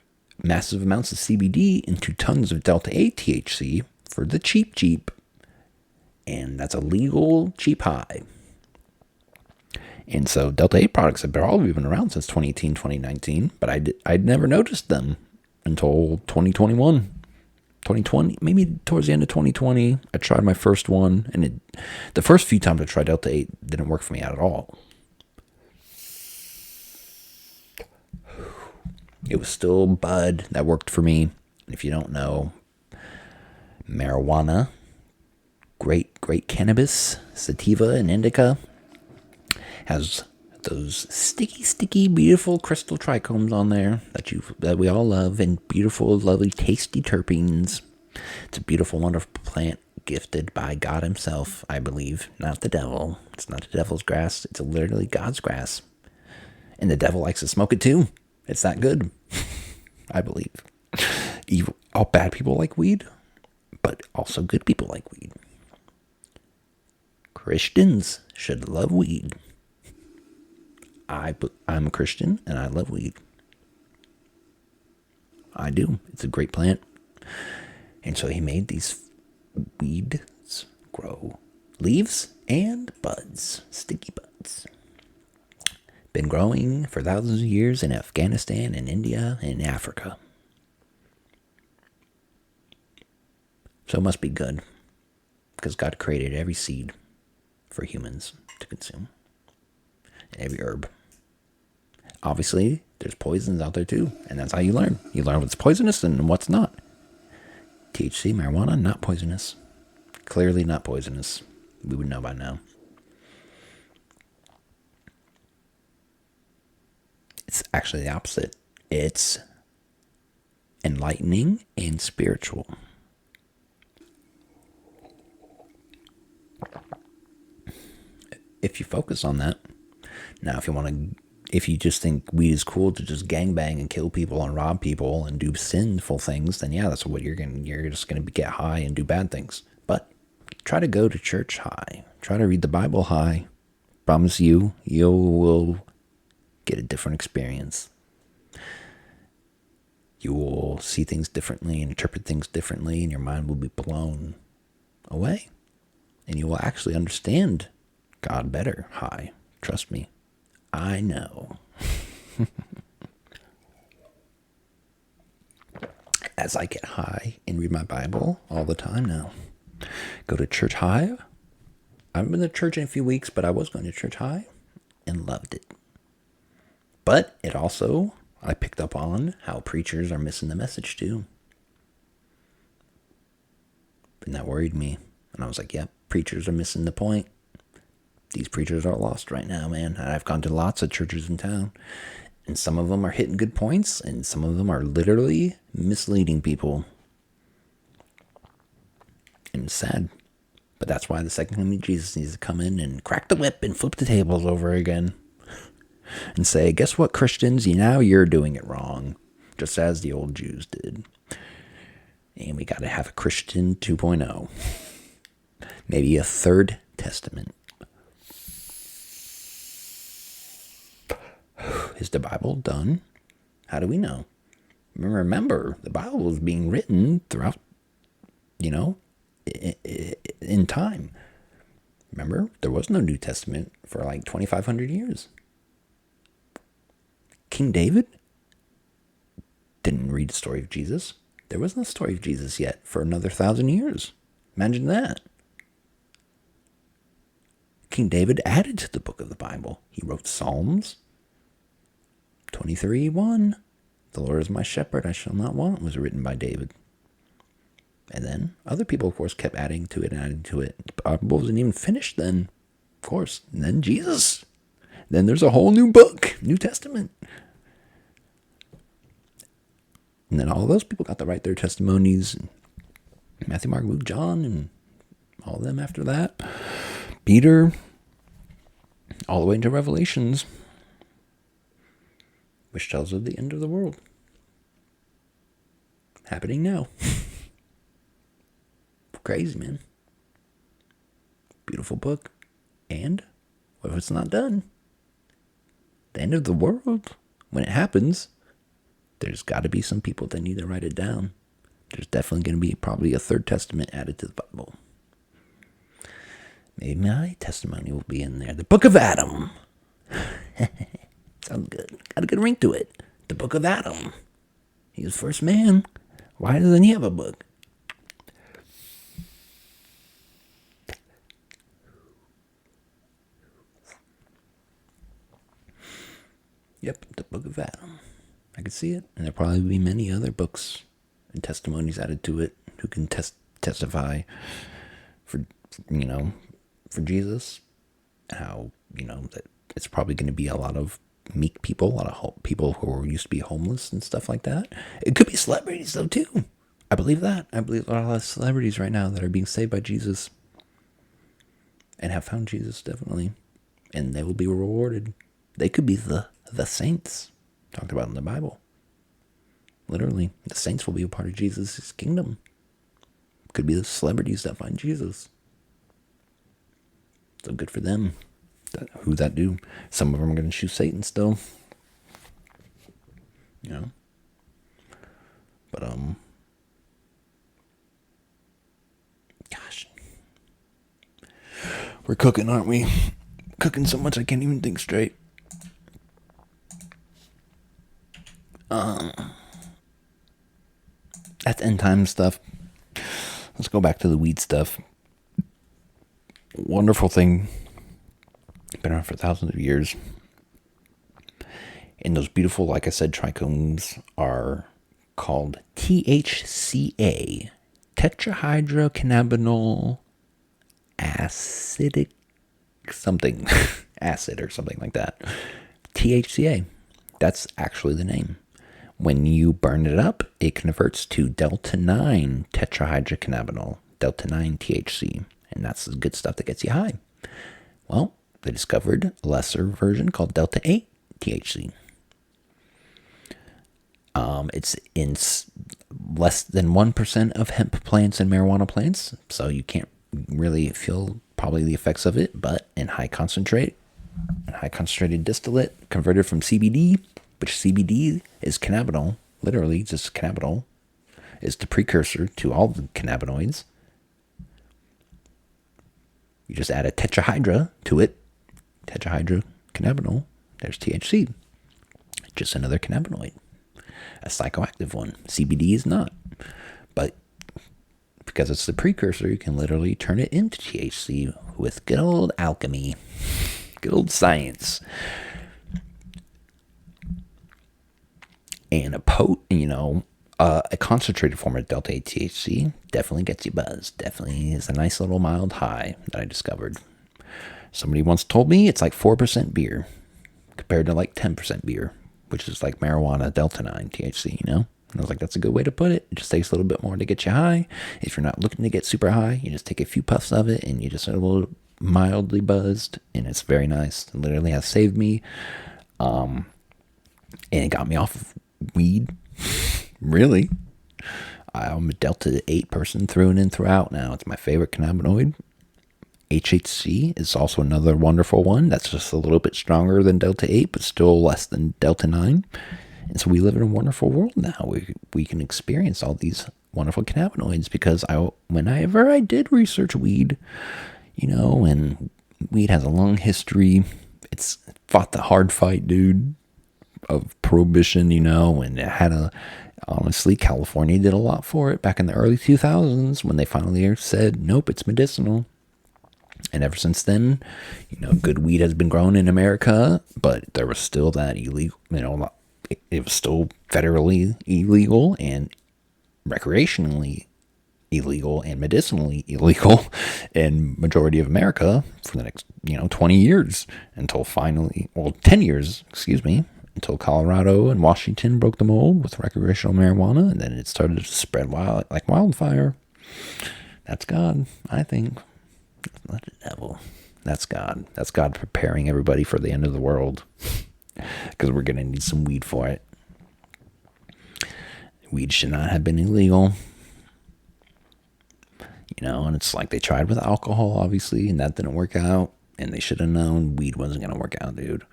massive amounts of CBD into tons of Delta 8 THC for the cheap. And that's a legal cheap high. And so Delta 8 products have probably been around since 2018, 2019, but I'd never noticed them until 2021, 2020, maybe towards the end of 2020. I tried my first one, and the first few times I tried Delta 8 didn't work for me at all. It was still bud that worked for me. If you don't know, marijuana, great cannabis, sativa and indica, has those sticky, beautiful crystal trichomes on there that we all love, and beautiful, lovely, tasty terpenes. It's a beautiful, wonderful plant gifted by God himself, I believe, not the devil. It's not the devil's grass. It's literally God's grass. And the devil likes to smoke it too. It's that good, I believe. All bad people like weed, but also good people like weed. Christians should love weed. I'm a Christian and I love weed. I do. It's a great plant. And so he made these weeds grow leaves and buds, sticky buds. Been growing for thousands of years in Afghanistan and India and Africa. So it must be good, because God created every seed for humans to consume, and every herb. Obviously, there's poisons out there too, and that's how you learn. You learn what's poisonous and what's not. THC, marijuana, not poisonous. Clearly not poisonous. We would know by now. It's actually the opposite. It's enlightening and spiritual. If you focus on that. Now, if you just think weed is cool to just gangbang and kill people and rob people and do sinful things, then yeah, that's what you're just gonna get high and do bad things. But try to go to church high. Try to read the Bible high. Promise you will get a different experience. You will see things differently and interpret things differently, and your mind will be blown away. And you will actually understand God better high. Trust me. I know. As I get high and read my Bible all the time now. Go to church high. I haven't been to church in a few weeks, but I was going to church high and loved it. But it also, I picked up on how preachers are missing the message too. And that worried me. And I was like, yep, preachers are missing the point. These preachers are lost right now, man. I've gone to lots of churches in town, and some of them are hitting good points, and some of them are literally misleading people. And it's sad. But that's why the second coming of Jesus needs to come in and crack the whip and flip the tables over again. And say, guess what, Christians? Now you're doing it wrong. Just as the old Jews did. And we got to have a Christian 2.0. Maybe a third testament. Is the Bible done? How do we know? Remember, the Bible was being written throughout, in time. Remember, there was no New Testament for like 2,500 years. King David didn't read the story of Jesus. There was no story of Jesus yet for another 1,000 years. Imagine that. King David added to the book of the Bible. He wrote Psalms. 23:1. The Lord is my shepherd, I shall not want, was written by David. And then other people, of course, kept adding to it and adding to it. The Bible wasn't even finished then, of course. And then Jesus. Then there's a whole new book, New Testament. And then all those people got to write their testimonies. Matthew, Mark, Luke, John, and all of them after that. Peter, all the way into Revelations, which tells of the end of the world. Happening now. Crazy, man. Beautiful book. And what if it's not done? The end of the world, when it happens, there's got to be some people that need to write it down. There's definitely going to be probably a third testament added to the Bible. Maybe my testimony will be in there. The Book of Adam. Sounds good. Got a good ring to it. The Book of Adam. He was first man. Why doesn't he have a book? Yep, the Book of Adam. I could see it. And there'll probably be many other books and testimonies added to it who can testify for Jesus. How, that it's probably going to be a lot of meek people, a lot of people who used to be homeless and stuff like that. It could be celebrities, though, too. I believe that. I believe a lot of celebrities right now that are being saved by Jesus and have found Jesus, definitely. And they will be rewarded. They could be the saints talked about in the Bible. Literally, the saints will be a part of Jesus' kingdom. Could be the celebrities that find Jesus. So good for them. Who that do? Some of them are going to choose Satan still. You know? But, gosh. We're cooking, aren't we? Cooking so much I can't even think straight. That's end time stuff. Let's go back to the weed stuff. Wonderful thing. Been around for thousands of years. And those beautiful, like I said, trichomes are called THCA. Tetrahydrocannabinol acidic something. Acid or something like that. THCA. That's actually the name. When you burn it up, it converts to delta 9 tetrahydrocannabinol, delta 9 THC, and that's the good stuff that gets you high. Well, they discovered a lesser version called delta 8 THC. It's in less than 1% of hemp plants and marijuana plants, so you can't really feel probably the effects of it, but in high concentrated distillate converted from CBD, which CBD is cannabinol, literally just cannabinol, is the precursor to all the cannabinoids. You just add a tetrahydra to it, tetrahydrocannabinol, there's THC, just another cannabinoid, a psychoactive one. CBD is not, but because it's the precursor, you can literally turn it into THC with good old alchemy, good old science. And a concentrated form of delta 8 THC definitely gets you buzzed. Definitely is a nice little mild high that I discovered. Somebody once told me it's like 4% beer compared to like 10% beer, which is like marijuana delta 9 THC, And I was like, that's a good way to put it. It just takes a little bit more to get you high. If you're not looking to get super high, you just take a few puffs of it and you just are a little mildly buzzed, and it's very nice. It literally has saved me. And it got me off of weed. Really? I'm a delta 8 person through and throughout now. It's my favorite cannabinoid. HHC is also another wonderful one. That's just a little bit stronger than delta 8, but still less than delta 9. And so we live in a wonderful world now. We can experience all these wonderful cannabinoids because whenever I did research weed, and weed has a long history. It's fought the hard fight, dude, of prohibition, and it had honestly, California did a lot for it back in the early 2000s when they finally said, nope, it's medicinal. And ever since then, good weed has been grown in America, but there was still that illegal, it was still federally illegal and recreationally illegal and medicinally illegal in majority of America for the next, 20 years until finally, 10 years, until Colorado and Washington broke the mold with recreational marijuana, and then it started to spread like wildfire. That's God, I think. That's not the devil. That's God. That's God preparing everybody for the end of the world. Because we're going to need some weed for it. Weed should not have been illegal. And it's like they tried with alcohol, obviously, and that didn't work out. And they should have known weed wasn't going to work out, dude.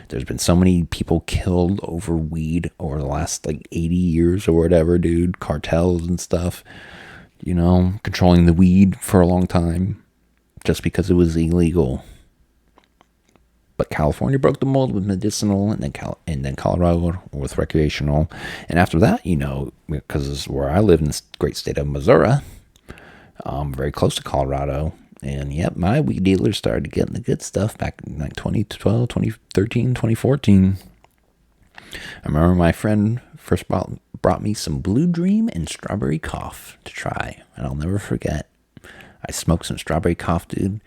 There's been so many people killed over weed over the last, 80 years or whatever, dude. Cartels and stuff, controlling the weed for a long time just because it was illegal. But California broke the mold with medicinal, and then Colorado with recreational. And after that, because where I live in this great state of Missouri, very close to Colorado. And yep, my weed dealers started getting the good stuff back in 2012, 2013, 2014. I remember my friend first brought me some Blue Dream and Strawberry Cough to try. And I'll never forget. I smoked some Strawberry Cough, dude.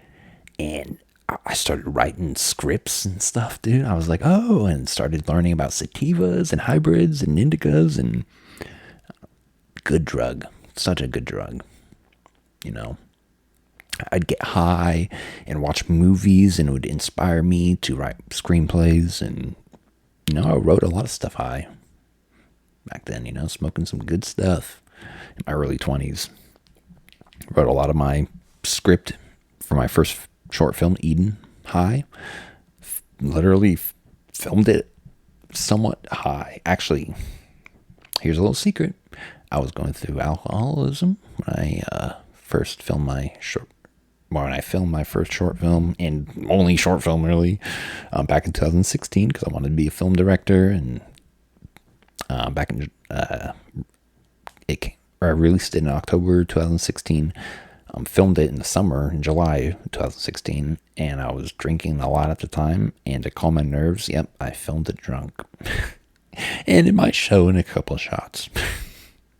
And I started writing scripts and stuff, dude. I was like, oh, and started learning about sativas and hybrids and indicas, and good drug. Such a good drug. I'd get high and watch movies, and it would inspire me to write screenplays, and I wrote a lot of stuff high. back then, smoking some good stuff in my early 20s. Wrote a lot of my script for my first short film, Eden High. Literally filmed it somewhat high. Actually, here's a little secret. I was going through alcoholism when I first filmed my short. When I filmed my first short film, and only short film really, back in 2016, because I wanted to be a film director, and back in I released it in October 2016. Filmed it in the summer, in July 2016, and I was drinking a lot at the time, and to calm my nerves, yep, I filmed it drunk. And it might show in a couple of shots.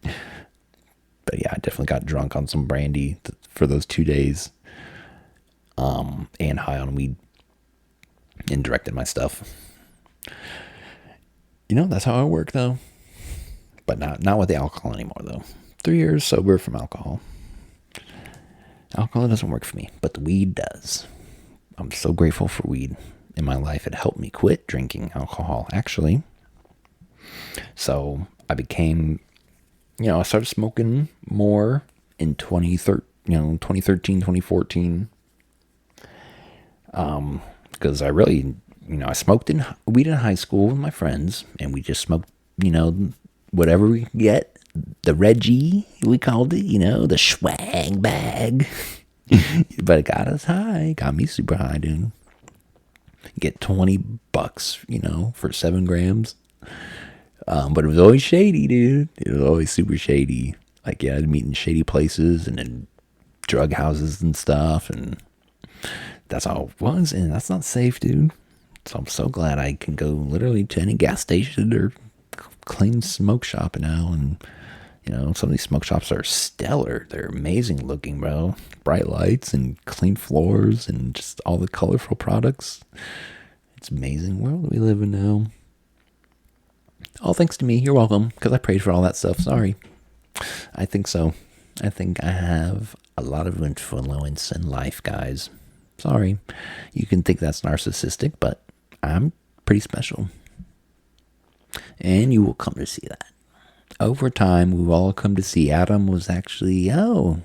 But yeah, I definitely got drunk on some brandy for those 2 days, and high on weed, and directed my stuff. That's how I work, though. But not with the alcohol anymore, though. 3 years sober from alcohol. Alcohol doesn't work for me, but the weed does. I'm so grateful for weed in my life. It helped me quit drinking alcohol, actually. So I became, I started smoking more in 2013, 2014. Because I really, I smoked weed in high school with my friends, and we just smoked, whatever we could get. The Reggie, we called it, the swag bag. But it got us high. Got me super high, dude. Get $20, for 7 grams. But it was always shady, dude. It was always super shady. Like, I'd meet in shady places and in drug houses and stuff. And that's how it was. And that's not safe, dude. So I'm so glad I can go literally to any gas station or clean smoke shop now. And, some of these smoke shops are stellar. They're amazing looking, bro. Bright lights and clean floors and just all the colorful products. It's an amazing world we live in now. All thanks to me. You're welcome, because I prayed for all that stuff. Sorry. I think so. I think I have a lot of influence in life, guys. Sorry. You can think that's narcissistic, but I'm pretty special. And you will come to see that. Over time, we've all come to see Adam was actually, not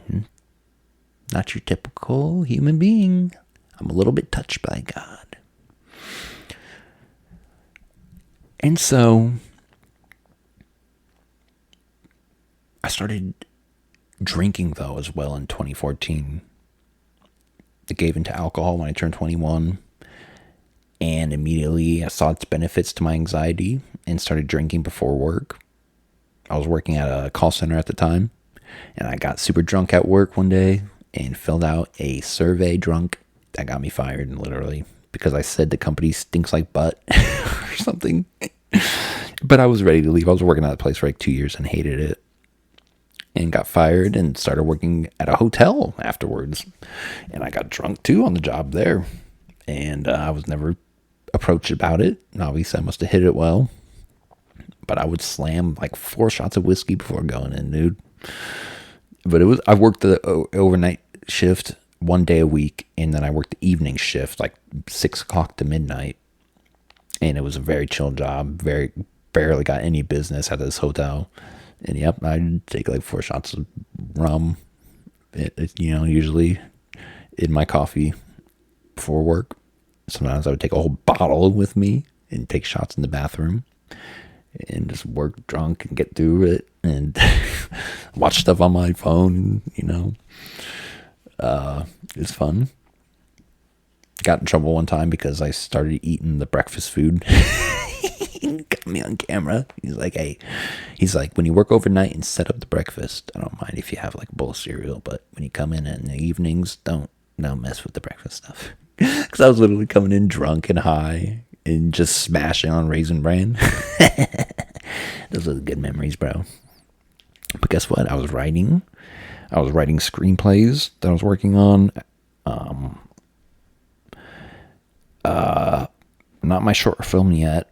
your typical human being. I'm a little bit touched by God. And so I started drinking, though, as well in 2014. I gave into alcohol when I turned 21. And immediately I saw its benefits to my anxiety and started drinking before work. I was working at a call center at the time, and I got super drunk at work one day and filled out a survey drunk. That got me fired, literally, because I said the company stinks like butt or something. But I was ready to leave. I was working at that place for like 2 years and hated it, and got fired and started working at a hotel afterwards. And I got drunk too on the job there, and I was never approached about it. Obviously, I must have hit it well. But I would slam like 4 shots of whiskey before going in, dude. But I worked the overnight shift 1 day a week, and then I worked the evening shift, like 6 o'clock to midnight. And it was a very chill job. Barely got any business at this hotel. And yep, I'd take like 4 shots of rum, usually in my coffee before work. Sometimes I would take a whole bottle with me and take shots in the bathroom. And just work drunk and get through it and watch stuff on my phone, It's fun. Got in trouble one time because I started eating the breakfast food. Got me on camera. He's like, when you work overnight and set up the breakfast, I don't mind if you have like a bowl of cereal, but when you come in the evenings, don't mess with the breakfast stuff. Because I was literally coming in drunk and high and just smashing on Raisin Bran. Those are the good memories, bro. But guess what? I was writing screenplays that I was working on. Not my short film yet,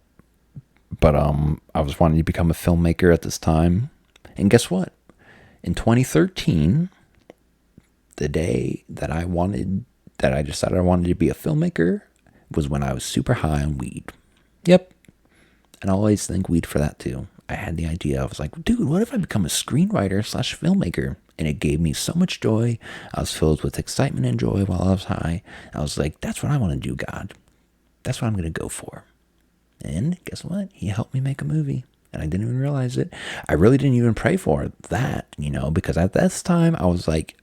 but I was wanting to become a filmmaker at this time. And guess what? In 2013, the day that I decided I wanted to be a filmmaker was when I was super high on weed. Yep. And I always thank weed for that too. I had the idea. I was like, dude, what if I become a screenwriter slash filmmaker? And it gave me so much joy. I was filled with excitement and joy while I was high. I was like, that's what I want to do, God. That's what I'm going to go for. And guess what? He helped me make a movie. And I didn't even realize it. I really didn't even pray for that, because at this time I was like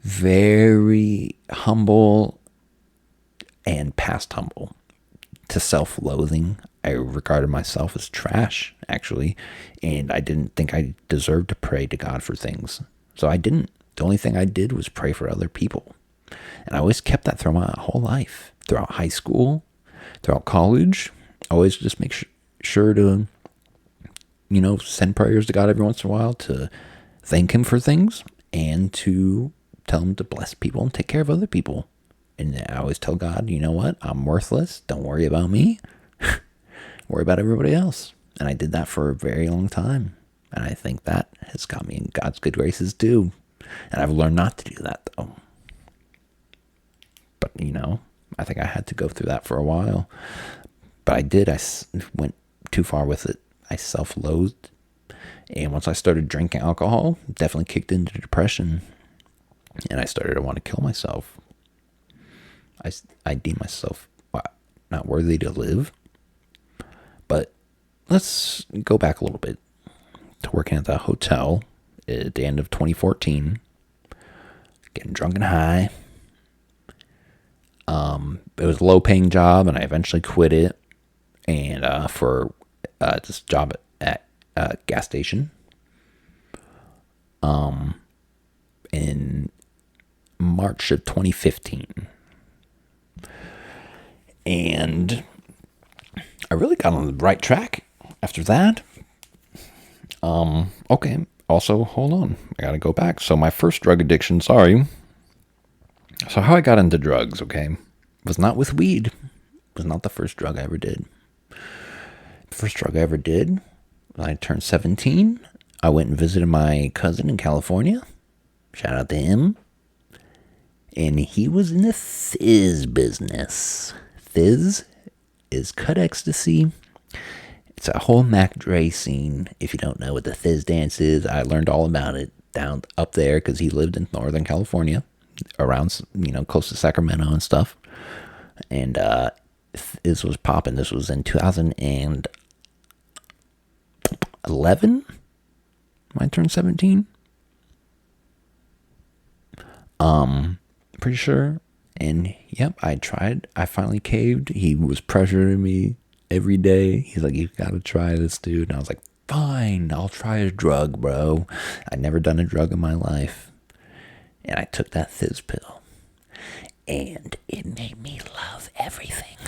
very humble and past humble to self-loathing. I regarded myself as trash, actually, and I didn't think I deserved to pray to God for things. So I didn't. The only thing I did was pray for other people. And I always kept that throughout my whole life, throughout high school, throughout college. I always just make sure to, send prayers to God every once in a while to thank Him for things and to tell Him to bless people and take care of other people. And I always tell God, you know what? I'm worthless. Don't worry about me. Worry about everybody else. And I did that for a very long time. And I think that has got me in God's good graces too. And I've learned not to do that though. But, I think I had to go through that for a while. But I did. I went too far with it. I self-loathed. And once I started drinking alcohol, definitely kicked into depression. And I started to want to kill myself. I deem myself not worthy to live. But let's go back a little bit to working at the hotel at the end of 2014. Getting drunk and high. It was a low-paying job, and I eventually quit it. And for this job at a gas station. In March of 2015. And I really got on the right track after that. Okay. Also, hold on. I gotta go back. So my first drug addiction, So how I got into drugs, okay, was not with weed. It was not the first drug I ever did. The first drug I ever did, when I turned 17, I went and visited my cousin in California. Shout out to him. And he was in the fizz business. Fizz is cut ecstasy. It's a whole Mac Dre scene. If you don't know what the fizz dance is, I learned all about it down up there because he lived in Northern California, around, close to Sacramento and stuff. And this was popping. This was in 2011 when I turned 17. Pretty sure. And yep, I tried. I finally caved. He was pressuring me every day. He's like, you gotta try this, dude. And I was like, fine, I'll try a drug, bro. I'd never done a drug in my life. And I took that fizz pill. And it made me love everything.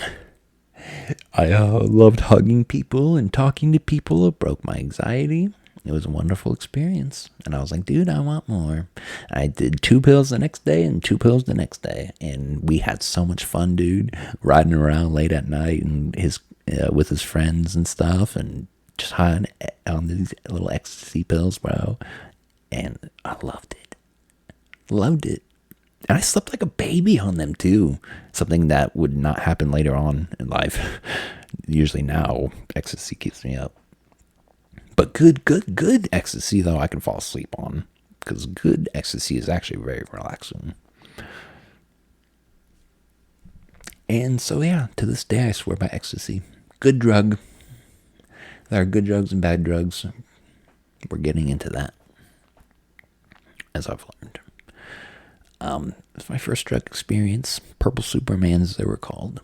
I loved hugging people and talking to people. It broke my anxiety. It was a wonderful experience. And I was like, dude, I want more. I did 2 pills the next day and 2 pills the next day. And we had so much fun, dude, riding around late at night and with his friends and stuff. And just high on these little ecstasy pills, bro. And I loved it. Loved it. And I slept like a baby on them, too. Something that would not happen later on in life. Usually now, ecstasy keeps me up. But good ecstasy, though, I can fall asleep on. Because good ecstasy is actually very relaxing. And so, yeah, to this day, I swear by ecstasy. Good drug. There are good drugs and bad drugs. We're getting into that. As I've learned. It's my first drug experience. Purple Superman, as they were called.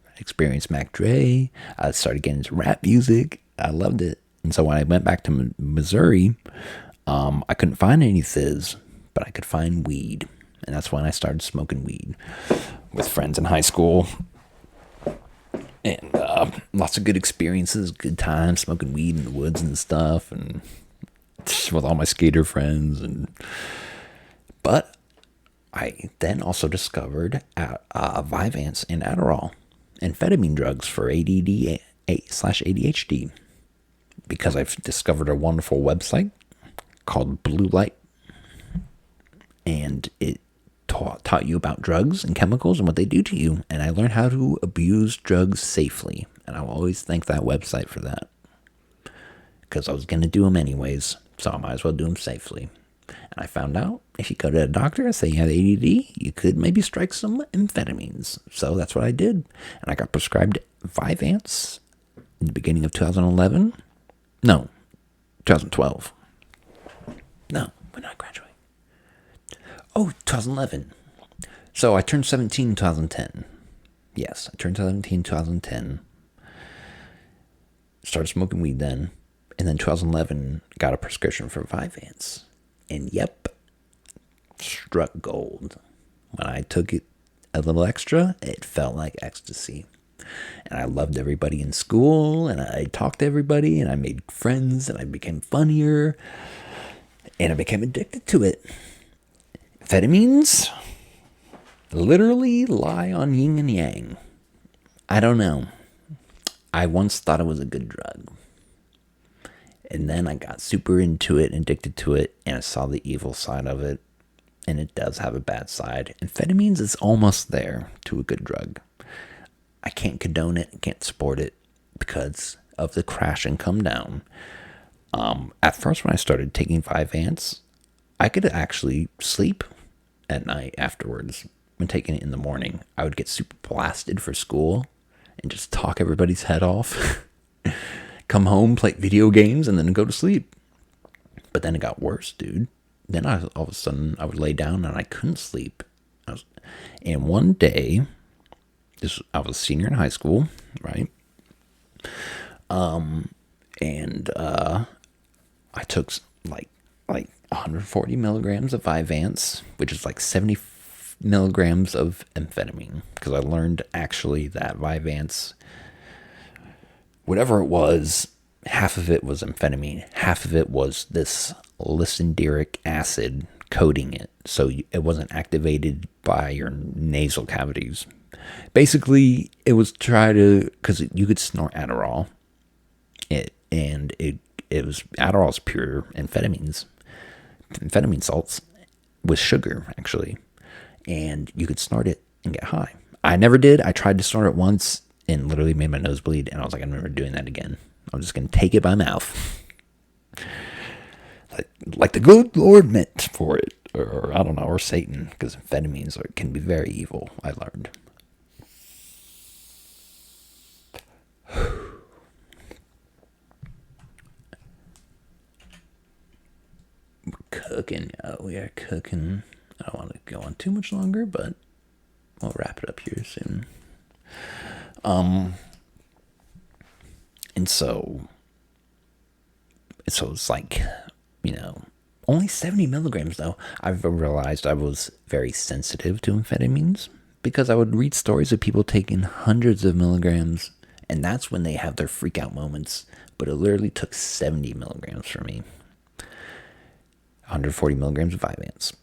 I experienced Mac Dre. I started getting into rap music. I loved it. And so when I went back to Missouri, I couldn't find any fizz, but I could find weed. And that's when I started smoking weed with friends in high school. And lots of good experiences, good times, smoking weed in the woods and stuff. And with all my skater friends. But I then also discovered Vyvanse and Adderall, amphetamine drugs for ADD/ADHD. Because I've discovered a wonderful website called Blue Light. And it taught you about drugs and chemicals and what they do to you. And I learned how to abuse drugs safely. And I will always thank that website for that. because I was going to do them anyways, so I might as well do them safely. And I found out if you go to a doctor and say you have ADD, you could maybe strike some amphetamines. So that's what I did. And I got prescribed Vyvanse in the beginning of 2011. No, 2012. No, when did I graduate? Oh, 2011. So I turned 17 in 2010. Yes, I turned 17 in 2010. Started smoking weed then. And then 2011, got a prescription for Vyvanse. And yep, struck gold. When I took it a little extra, it felt like ecstasy. And I loved everybody in school, and I talked to everybody, and I made friends, and I became funnier, and I became addicted to it. Amphetamines literally lie on yin and yang. I don't know. I once thought it was a good drug. And then I got super into it, addicted to it, and I saw the evil side of it. And it does have a bad side. Amphetamines is almost there to a good drug. I can't condone it, can't support it because of the crash and come down. At first, when I started taking Vyvanse, I could actually sleep at night afterwards. When taking it in the morning, I would get super blasted for school and just talk everybody's head off. Come home, play video games, and then go to sleep. But then it got worse, dude. Then all of a sudden, I would lay down and I couldn't sleep. And one day, I was a senior in high school, right? And I took like 140 milligrams of Vyvanse, which is like 70 milligrams of amphetamine. Because I learned actually that Vyvanse, whatever it was, half of it was amphetamine, half of it was this lisinderic acid coating it, so it wasn't activated by your nasal cavities. Basically, it was because you could snort Adderall, it was Adderall's pure amphetamine salts with sugar, actually, and you could snort it and get high. I never did. I tried to snort it once and literally made my nose bleed, and I was like, I'm never doing that again. I'm just going to take it by mouth. Like the good Lord meant for it, or I don't know, or Satan, because amphetamines can be very evil, I learned. We're cooking. Oh, we are cooking. I don't want to go on too much longer, but we'll wrap it up here soon. And so it's like, only 70 milligrams though. I've realized I was very sensitive to amphetamines because I would read stories of people taking hundreds of milligrams, and that's when they have their freak out moments. But it literally took 70 milligrams for me. 140 milligrams of Vyvanse.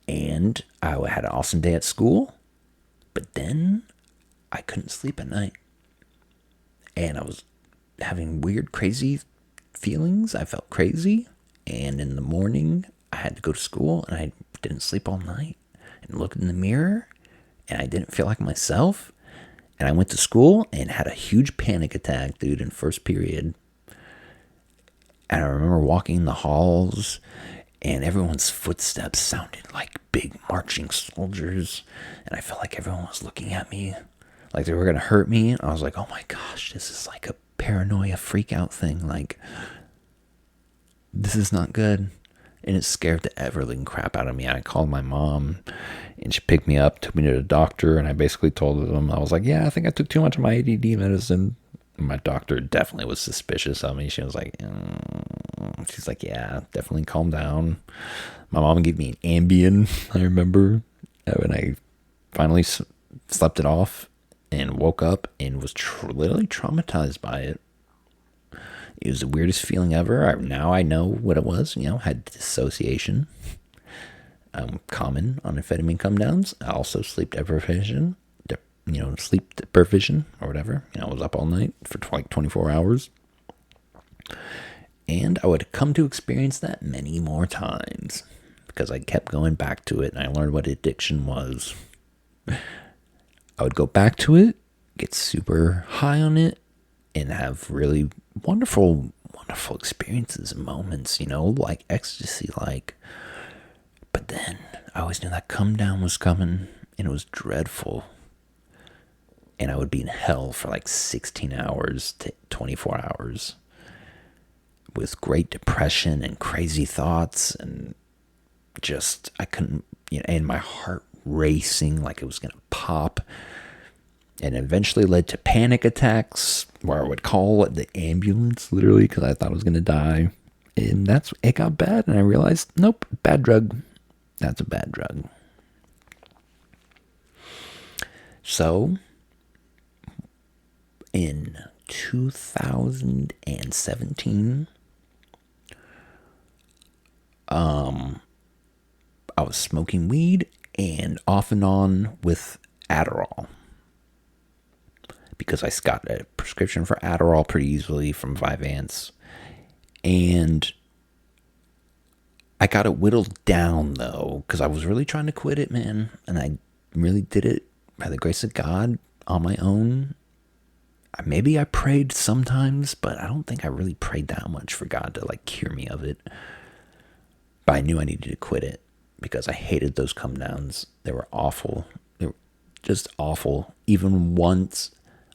And I had an awesome day at school, but then I couldn't sleep at night. And I was having weird, crazy feelings. I felt crazy. And in the morning, I had to go to school, and I didn't sleep all night. And looked in the mirror, and I didn't feel like myself. And I went to school and had a huge panic attack, dude, in first period. And I remember walking in the halls, and everyone's footsteps sounded like big marching soldiers. And I felt like everyone was looking at me like they were going to hurt me. I was like, oh my gosh, this is like a paranoia freak out thing. Like, this is not good. And it scared the ever-living crap out of me. I called my mom, and she picked me up, took me to the doctor, and I basically told them, I was like, yeah, I think I took too much of my ADD medicine. And my doctor definitely was suspicious of me. She was like, she's like, yeah, definitely calm down. My mom gave me an Ambien, I remember, when I finally slept it off and woke up and was literally traumatized by it. It was the weirdest feeling ever. Now I know what it was. Had dissociation. Common on amphetamine come downs. Also sleep deprivation. Sleep deprivation or whatever. I was up all night for like 24 hours. And I would come to experience that many more times because I kept going back to it, and I learned what addiction was. I would go back to it, get super high on it, and have really wonderful wonderful experiences and moments, like ecstasy, like. But then I always knew that come down was coming, and it was dreadful. And I would be in hell for like 16 hours to 24 hours with great depression and crazy thoughts, and just, I couldn't, and my heart racing like it was going to pop. And eventually led to panic attacks where I would call the ambulance literally because I thought I was going to die. And it got bad, and I realized, nope, bad drug. That's a bad drug. So, in 2017, I was smoking weed and off and on with Adderall. Because I got a prescription for Adderall pretty easily from Vyvanse. And I got it whittled down, though, because I was really trying to quit it, man. And I really did it by the grace of God on my own. Maybe I prayed sometimes, but I don't think I really prayed that much for God to, cure me of it. But I knew I needed to quit it because I hated those come downs. They were awful. They were just awful. Even once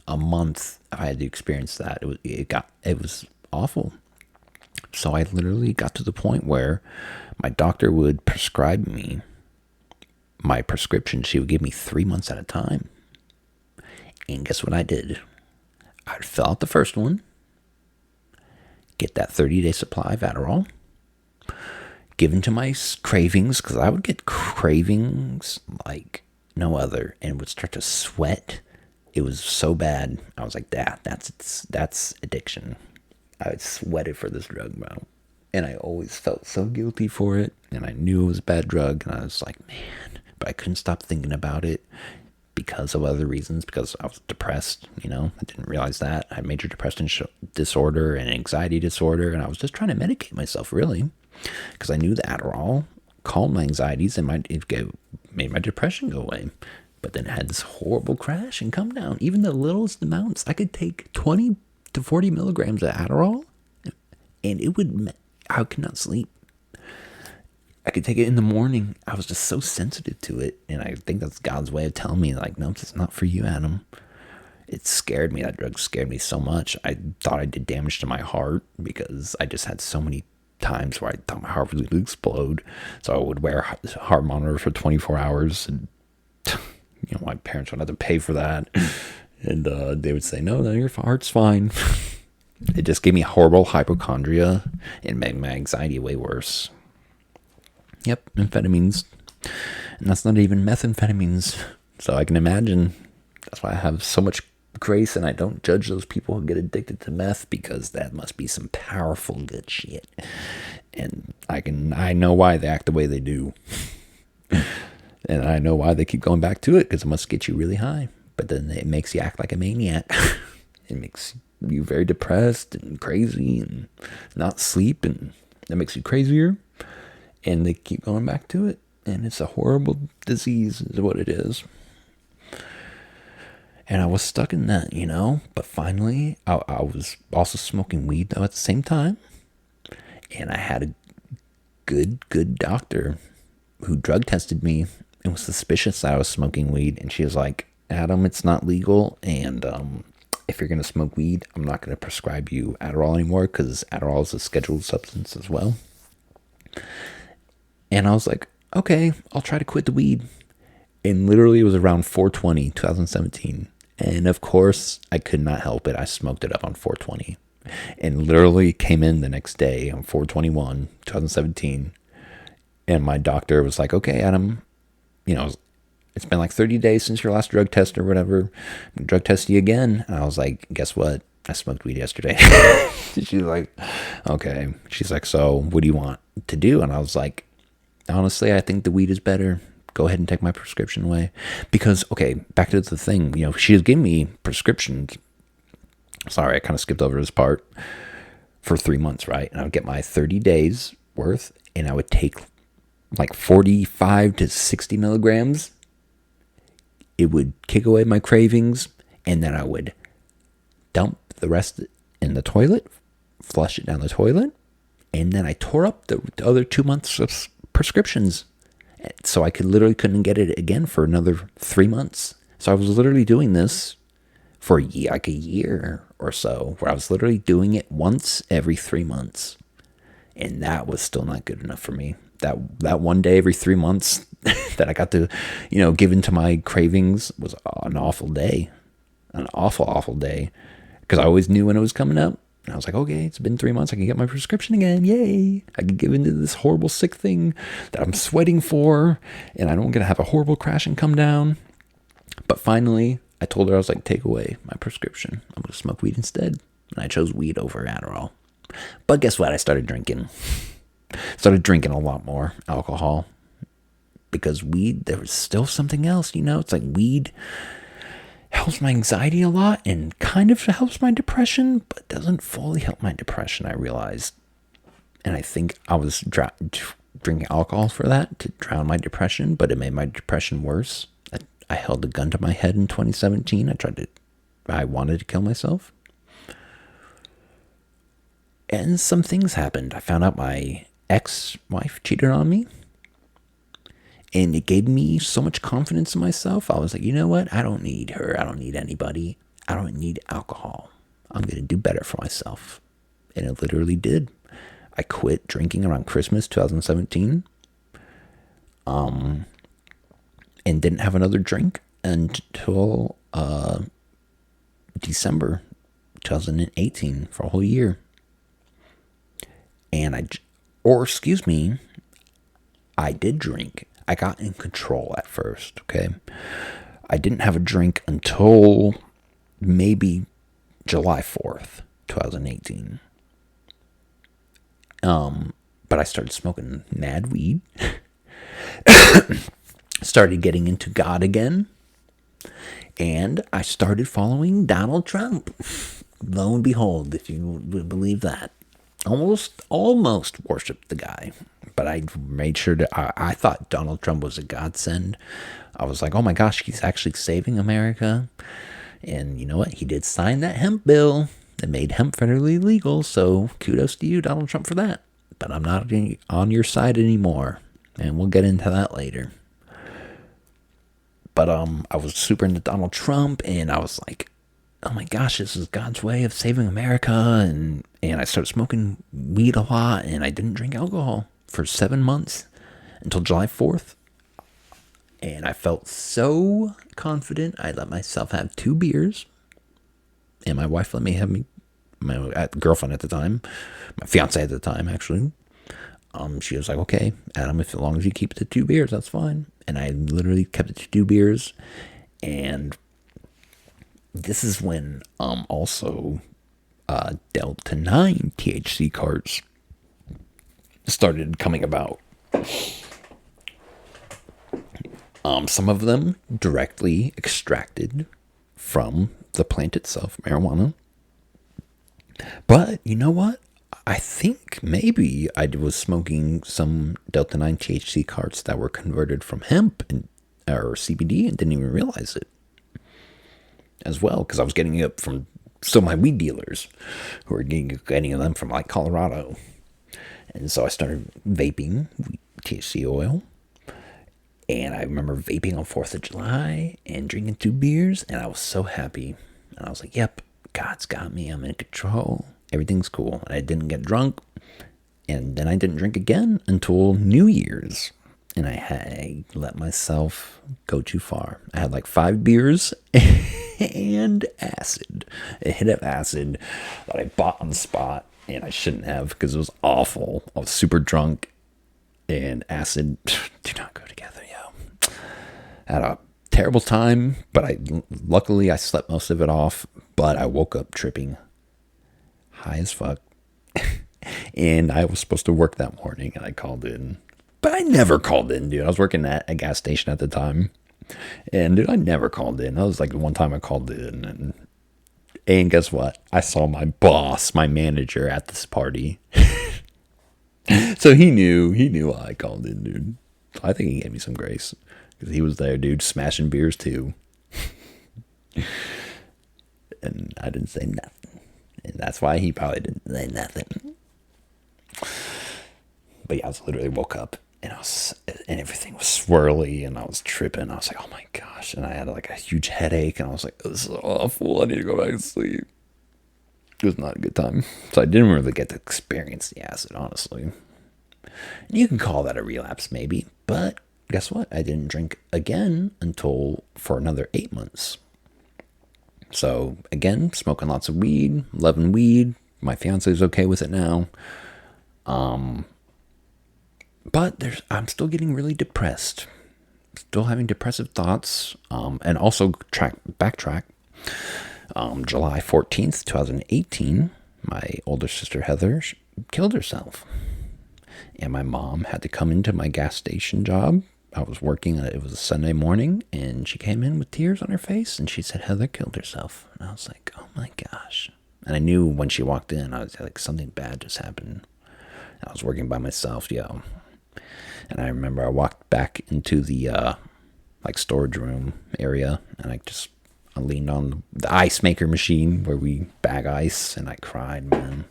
a month I had to experience that. It was awful. So I literally got to the point where my doctor would prescribe me my prescription. She would give me 3 months at a time. And guess what I did? I'd fill out the first one, get that 30-day supply of Adderall, give into my cravings, because I would get cravings like no other, and would start to sweat. It was so bad. I was like, that's addiction. I sweated for this drug, bro. And I always felt so guilty for it. And I knew it was a bad drug. And I was like, man. But I couldn't stop thinking about it because of other reasons. Because I was depressed, I didn't realize that. I had major depression disorder and anxiety disorder. And I was just trying to medicate myself, really. Because I knew the Adderall calmed my anxieties and made my depression go away. But then it had this horrible crash and come down. Even the littlest amounts. I could take 20 to 40 milligrams of Adderall, and I could not sleep. I could take it in the morning. I was just so sensitive to it, and I think that's God's way of telling me, no, it's not for you, Adam. It scared me. That drug scared me so much. I thought I did damage to my heart because I just had so many times where I thought my heart was going to explode. So I would wear a heart monitor for 24 hours, and my parents would have to pay for that. And they would say, no, your heart's fine. It just gave me horrible hypochondria and made my anxiety way worse. Yep, amphetamines. And that's not even methamphetamines. So I can imagine. That's why I have so much grace, and I don't judge those people who get addicted to meth, because that must be some powerful good shit. And I know why they act the way they do. And I know why they keep going back to it, because it must get you really high. But then it makes you act like a maniac. It makes you very depressed and crazy and not sleep, and it makes you crazier. And they keep going back to it. And it's a horrible disease is what it is. And I was stuck in that, But finally, I was also smoking weed, though, at the same time. And I had a good doctor who drug tested me and was suspicious that I was smoking weed. And she was like, Adam, it's not legal, and if you're going to smoke weed, I'm not going to prescribe you Adderall anymore, because Adderall is a scheduled substance as well. And I was like, okay, I'll try to quit the weed. And literally it was around 4/20, 2017. And of course, I could not help it. I smoked it up on 4/20. And literally came in the next day on 4/21, 2017. And my doctor was like, okay, Adam, it's been 30 days since your last drug test or whatever. Drug test you again. And I was like, guess what? I smoked weed yesterday. She's like, okay. She's like, so what do you want to do? And I was like, honestly, I think the weed is better. Go ahead and take my prescription away. Because, okay, back to the thing. She was giving me prescriptions. Sorry, I kind of skipped over this part. For 3 months, right? And I would get my 30 days worth, and I would take 45 to 60 milligrams. It would kick away my cravings, and then I would dump the rest in the toilet flush it down the toilet, and then I tore up the other 2 months of prescriptions. So I couldn't get it again for another 3 months. So I was literally doing this for like a year or so, where I was literally doing it once every 3 months. And that was still not good enough for me. That one day every 3 months that I got to, give into my cravings was an awful day. An awful, awful day. Because I always knew when it was coming up. And I was like, okay, it's been 3 months. I can get my prescription again. Yay. I can give into this horrible sick thing that I'm sweating for. And I don't get to have a horrible crash and come down. But finally, I told her, I was like, take away my prescription. I'm going to smoke weed instead. And I chose weed over Adderall. But guess what? I started drinking. Started drinking a lot more alcohol. Because weed, there was still something else, It's like weed helps my anxiety a lot and kind of helps my depression, but doesn't fully help my depression, I realized. And I think I was drinking alcohol for that, to drown my depression, but it made my depression worse. I held a gun to my head in 2017. I wanted to kill myself. And some things happened. I found out my ex-wife cheated on me. And it gave me so much confidence in myself. I was like, you know what? I don't need her. I don't need anybody. I don't need alcohol. I'm going to do better for myself. And it literally did. I quit drinking around Christmas 2017. And didn't have another drink until December 2018 for a whole year. And I did drink. I got in control at first, okay? I didn't have a drink until maybe July 4th, 2018. But I started smoking mad weed. Started getting into God again. And I started following Donald Trump. Lo and behold, if you would believe that. Almost worshipped the guy. But I made sure I thought Donald Trump was a godsend. I was like, oh my gosh, he's actually saving America. And you know what? He did sign that hemp bill that made hemp federally legal. So kudos to you, Donald Trump, for that. But I'm not on your side anymore. And we'll get into that later. But I was super into Donald Trump. And I was like, oh my gosh, this is God's way of saving America. And I started smoking weed a lot. And I didn't drink alcohol for 7 months until July 4th. And I felt so confident. I let myself have 2 beers. And my wife let me have my girlfriend at the time, my fiance at the time, actually. She was like, okay, Adam, as long as you keep it to 2 beers, that's fine. And I literally kept it to 2 beers. And this is when also Delta 9 THC carts started coming about. Some of them directly extracted from the plant itself, marijuana. But you know what? I think maybe I was smoking some Delta 9 THC carts that were converted from hemp or CBD and didn't even realize it as well, because I was getting it from some of my weed dealers who were getting them from like Colorado. And so I started vaping THC oil. And I remember vaping on 4th of July and drinking 2 beers. And I was so happy. And I was like, yep, God's got me. I'm in control. Everything's cool. And I didn't get drunk. And then I didn't drink again until New Year's. And I let myself go too far. I had like 5 beers and acid. A hit of acid that I bought on the spot. And I shouldn't have, because it was awful. I was super drunk. And acid do not go together, yo. I had a terrible time, but luckily I slept most of it off. But I woke up tripping, high as fuck. And I was supposed to work that morning, and I called in. But I never called in, dude. I was working at a gas station at the time. And, dude, I never called in. That was like the one time I called in, and guess what? I saw my boss, my manager, at this party. So he knew I called in, dude. I think he gave me some grace, because he was there, dude, smashing beers too. And I didn't say nothing. And that's why he probably didn't say nothing. But yeah, I was literally woke up and and everything was swirly and I was tripping. I was like, oh my gosh. And I had like a huge headache and I was like, this is awful. I need to go back to sleep. It was not a good time. So I didn't really get to experience the acid, honestly. You can call that a relapse, maybe. But guess what? I didn't drink again until for another 8 months. So again, smoking lots of weed, loving weed. My fiance's okay with it now. But I'm still getting really depressed. Still having depressive thoughts. And also backtrack. July 14th, 2018, my older sister Heather killed herself. And my mom had to come into my gas station job. I was working, it was a Sunday morning, and she came in with tears on her face, and she said, Heather killed herself. And I was like, oh my gosh. And I knew when she walked in, I was like, something bad just happened. I was working by myself, yo. And I remember I walked back into the, storage room area, and I leaned on the ice maker machine where we bag ice, and I cried, man.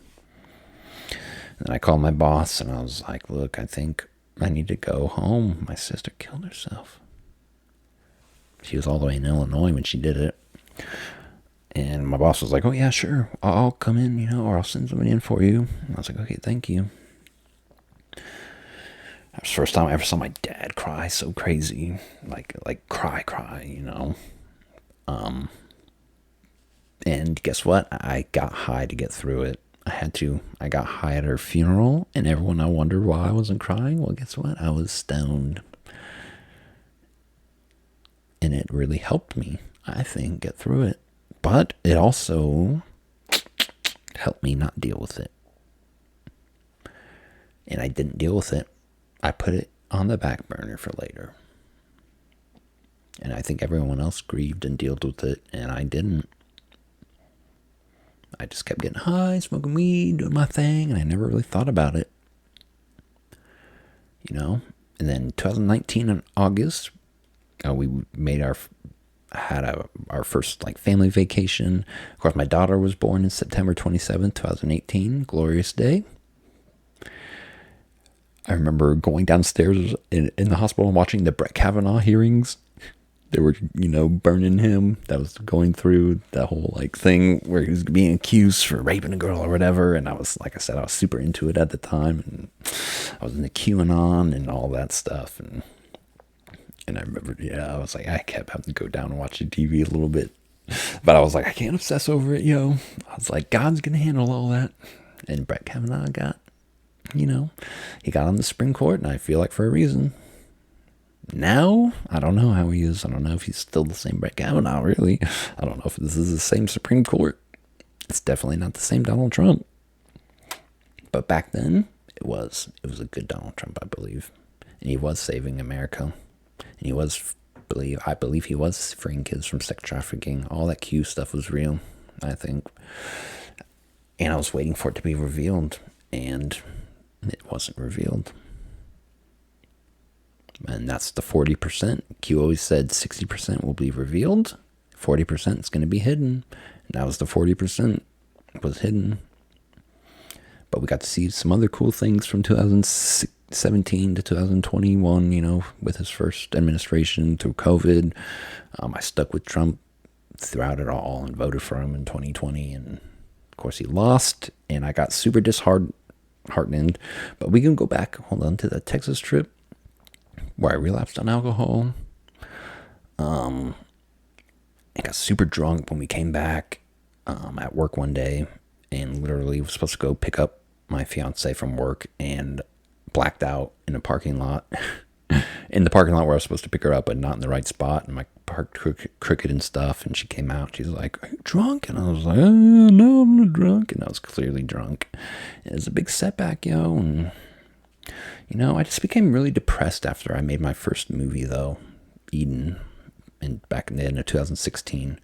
And I called my boss, and I was like, look, I think I need to go home. My sister killed herself. She was all the way in Illinois when she did it. And my boss was like, oh, yeah, sure. I'll come in, or I'll send somebody in for you. And I was like, okay, thank you. That was the first time I ever saw my dad cry so crazy. Like cry, And guess what? I got high to get through it. I had to. I got high at her funeral, and everyone I wondered why I wasn't crying. Well, guess what? I was stoned. And it really helped me, I think, get through it. But it also helped me not deal with it. And I didn't deal with it. I put it on the back burner for later. And I think everyone else grieved and dealt with it, and I didn't. I just kept getting high, smoking weed, doing my thing, and I never really thought about it. And then 2019 in August, we made our first family vacation. Of course, my daughter was born in September 27th, 2018. Glorious day. I remember going downstairs in the hospital and watching the Brett Kavanaugh hearings. They were, burning him. That was going through that whole thing where he was being accused for raping a girl or whatever. And I was, like I said, I was super into it at the time. And I was into QAnon and all that stuff. And I remember, I was like, I kept having to go down and watch the TV a little bit. But I was like, I can't obsess over it, yo. I was like, God's going to handle all that. And Brett Kavanaugh got, he got on the Supreme Court, and I feel like for a reason. Now, I don't know how he is. I don't know if he's still the same Brett Kavanaugh, really. I don't know if this is the same Supreme Court. It's definitely not the same Donald Trump. But back then, it was a good Donald Trump, I believe. And he was saving America. And I believe he was freeing kids from sex trafficking. All that Q stuff was real, I think. And I was waiting for it to be revealed. And it wasn't revealed. And that's the 40%. Q always said 60% will be revealed. 40% is going to be hidden. And that was the 40% was hidden. But we got to see some other cool things from 2017 to 2021, with his first administration through COVID. I stuck with Trump throughout it all and voted for him in 2020. And of course he lost. And I got super disheartened. But we can go back, hold on, to the Texas trip where I relapsed on alcohol. I got super drunk when we came back at work one day, and literally was supposed to go pick up my fiance from work and blacked out in a parking lot. In the parking lot where I was supposed to pick her up, but not in the right spot, and my parked crooked and stuff. And she came out. She's like, "Are you drunk?" And I was like, "No, I'm not drunk." And I was clearly drunk. It was a big setback, yo. And I just became really depressed after I made my first movie, though, Eden, back in the end of 2016.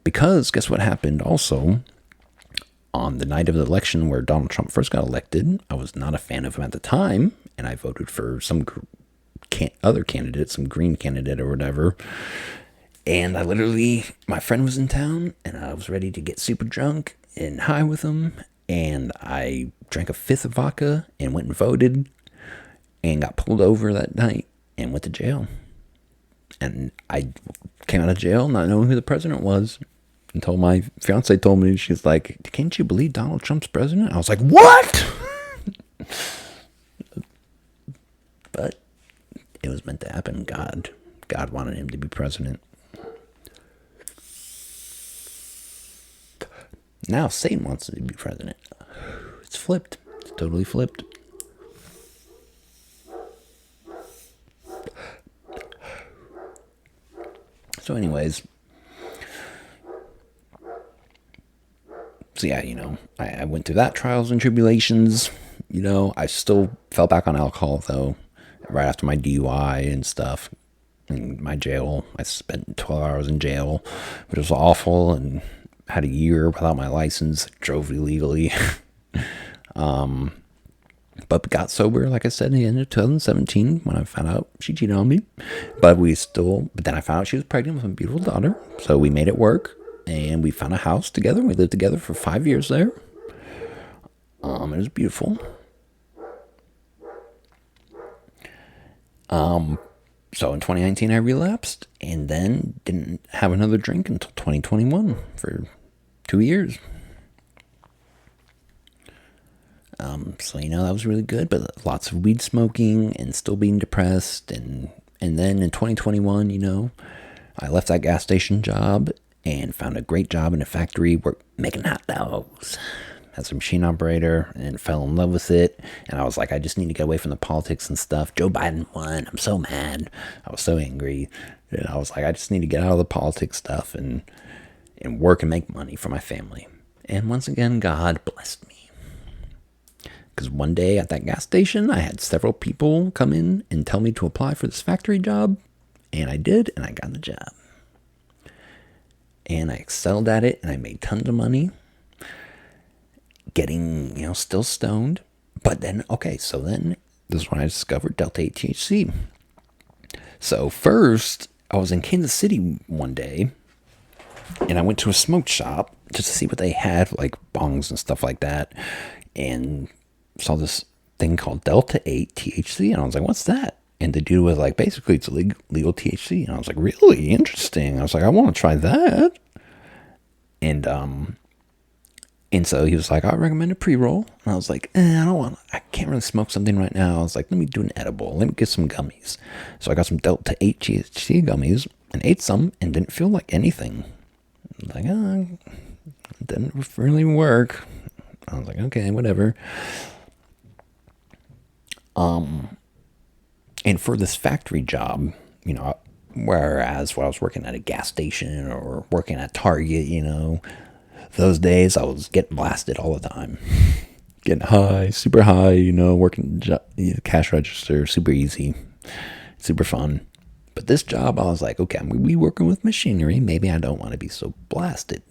Because guess what happened also? On the night of the election where Donald Trump first got elected, I was not a fan of him at the time, and I voted for some other candidate, some green candidate or whatever. And my friend was in town, and I was ready to get super drunk, and high with him, and I drank a fifth of vodka and went and voted and got pulled over that night and went to jail. And I came out of jail not knowing who the president was until my fiance told me. She's like, "Can't you believe Donald Trump's president?" I was like, "What?" But it was meant to happen. God wanted him to be president. Now Satan wants him to be president. It's flipped. It's totally flipped. So anyways, so yeah, I went through that trials and tribulations. I still fell back on alcohol though, right after my DUI and stuff. In my jail, I spent 12 hours in jail, which was awful, and had a year without my license, drove illegally. But got sober, like I said, in the end of 2017 when I found out she cheated on me. But then I found out she was pregnant with a beautiful daughter. So we made it work, and we found a house together. We lived together for 5 years there. It was beautiful. So in 2019 I relapsed, and then didn't have another drink until 2021 for 2 years. So that was really good, but lots of weed smoking and still being depressed. And then in 2021, I left that gas station job and found a great job in a factory making hot dogs as a machine operator, and fell in love with it. And I was like, I just need to get away from the politics and stuff. Joe Biden won. I'm so mad. I was so angry. And I was like, I just need to get out of the politics stuff and work and make money for my family. And once again, God blessed me. Because one day at that gas station, I had several people come in and tell me to apply for this factory job. And I did, and I got the job. And I excelled at it, and I made tons of money. Getting, still stoned. But then, so then this is when I discovered Delta 8 THC. So first, I was in Kansas City one day, and I went to a smoke shop just to see what they had, like bongs and stuff like that. And saw this thing called Delta 8 THC, and I was like, what's that? And the dude was like, basically it's legal THC. And I was like, really interesting. I was like, I want to try that. And so he was like, I recommend a pre-roll. And I was like, I can't really smoke something right now. I was like, let me do an edible. Let me get some gummies. So I got some Delta 8 THC gummies and ate some and didn't feel like anything. Like, it didn't really work. I was like, okay, whatever. And for this factory job, whereas when I was working at a gas station or working at Target, those days I was getting blasted all the time. Getting high, super high, working cash register, super easy, super fun. But this job, I was like, okay, I'm going to be working with machinery. Maybe I don't want to be so blasted.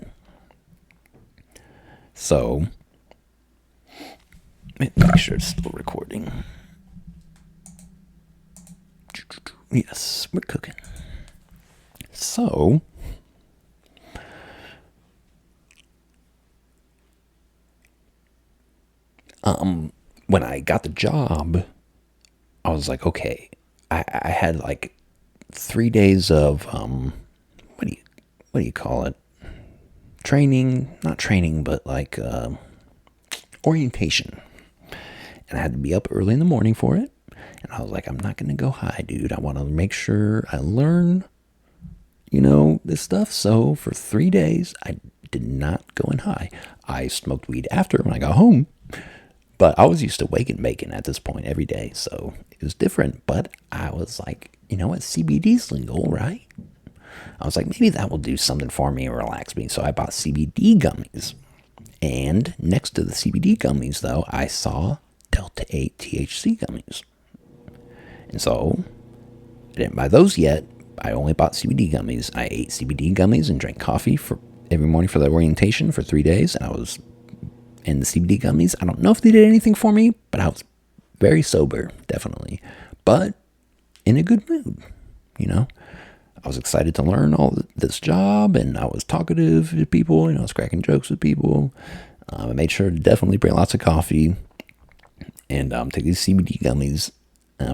So, make sure it's still recording. Yes, we're cooking. So, when I got the job, I was like, okay, I had like 3 days of, what do you call it? Not training, but like, orientation. And I had to be up early in the morning for it. And I was like, I'm not going to go high, dude. I want to make sure I learn, this stuff. So for 3 days, I did not go in high. I smoked weed after when I got home. But I was used to wake and bacon at this point every day. So it was different. But I was like, what? CBD's legal, right? I was like, maybe that will do something for me and relax me. So I bought CBD gummies. And next to the CBD gummies, though, I saw Delta 8 THC gummies. And so, I didn't buy those yet. I only bought CBD gummies. I ate CBD gummies and drank coffee for every morning for the orientation for 3 days. And I was in the CBD gummies. I don't know if they did anything for me, but I was very sober, definitely. But in a good mood, I was excited to learn all this job, and I was talkative to people. I was cracking jokes with people. I made sure to definitely bring lots of coffee and take these CBD gummies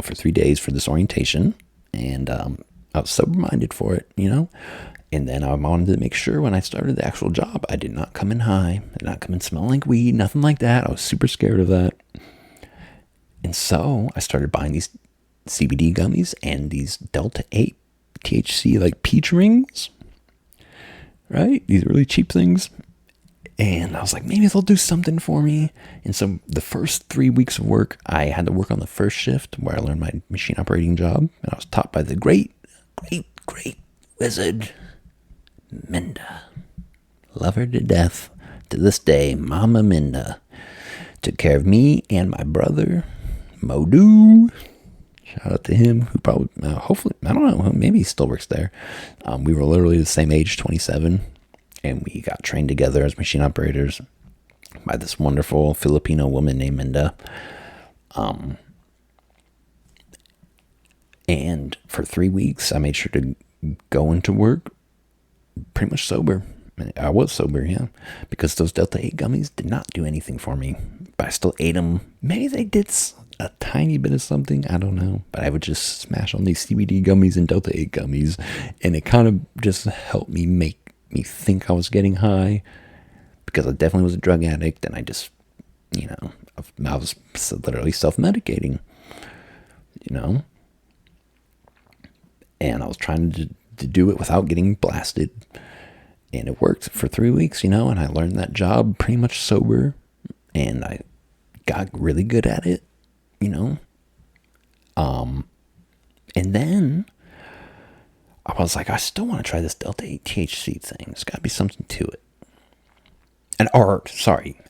for 3 days for this orientation. And I was sober-minded for it, And then I wanted to make sure when I started the actual job, I did not come in high, did not come in smelling like weed, nothing like that. I was super scared of that. And so I started buying these CBD gummies and these Delta 8 THC like peach rings, right? These really cheap things. And I was like, maybe they'll do something for me. And so the first 3 weeks of work, I had to work on the first shift where I learned my machine operating job. And I was taught by the great wizard, Minda. Love her to death. To this day, Mama Minda took care of me and my brother, Modu. Shout out to him, who probably, hopefully, I don't know, maybe he still works there. We were literally the same age, 27, and we got trained together as machine operators by this wonderful Filipino woman named Minda. And for 3 weeks, I made sure to go into work pretty much sober. I was sober, yeah, because those Delta 8 gummies did not do anything for me, but I still ate them. Maybe they did a tiny bit of something, I don't know, but I would just smash on these CBD gummies and Delta 8 gummies, and it kind of just helped me make me think I was getting high, because I definitely was a drug addict, and I just, I was literally self-medicating, and I was trying to do it without getting blasted. And it worked for 3 weeks, and I learned that job pretty much sober, and I got really good at it, And then I was like, I still want to try this Delta 8 THC thing. There's got to be something to it.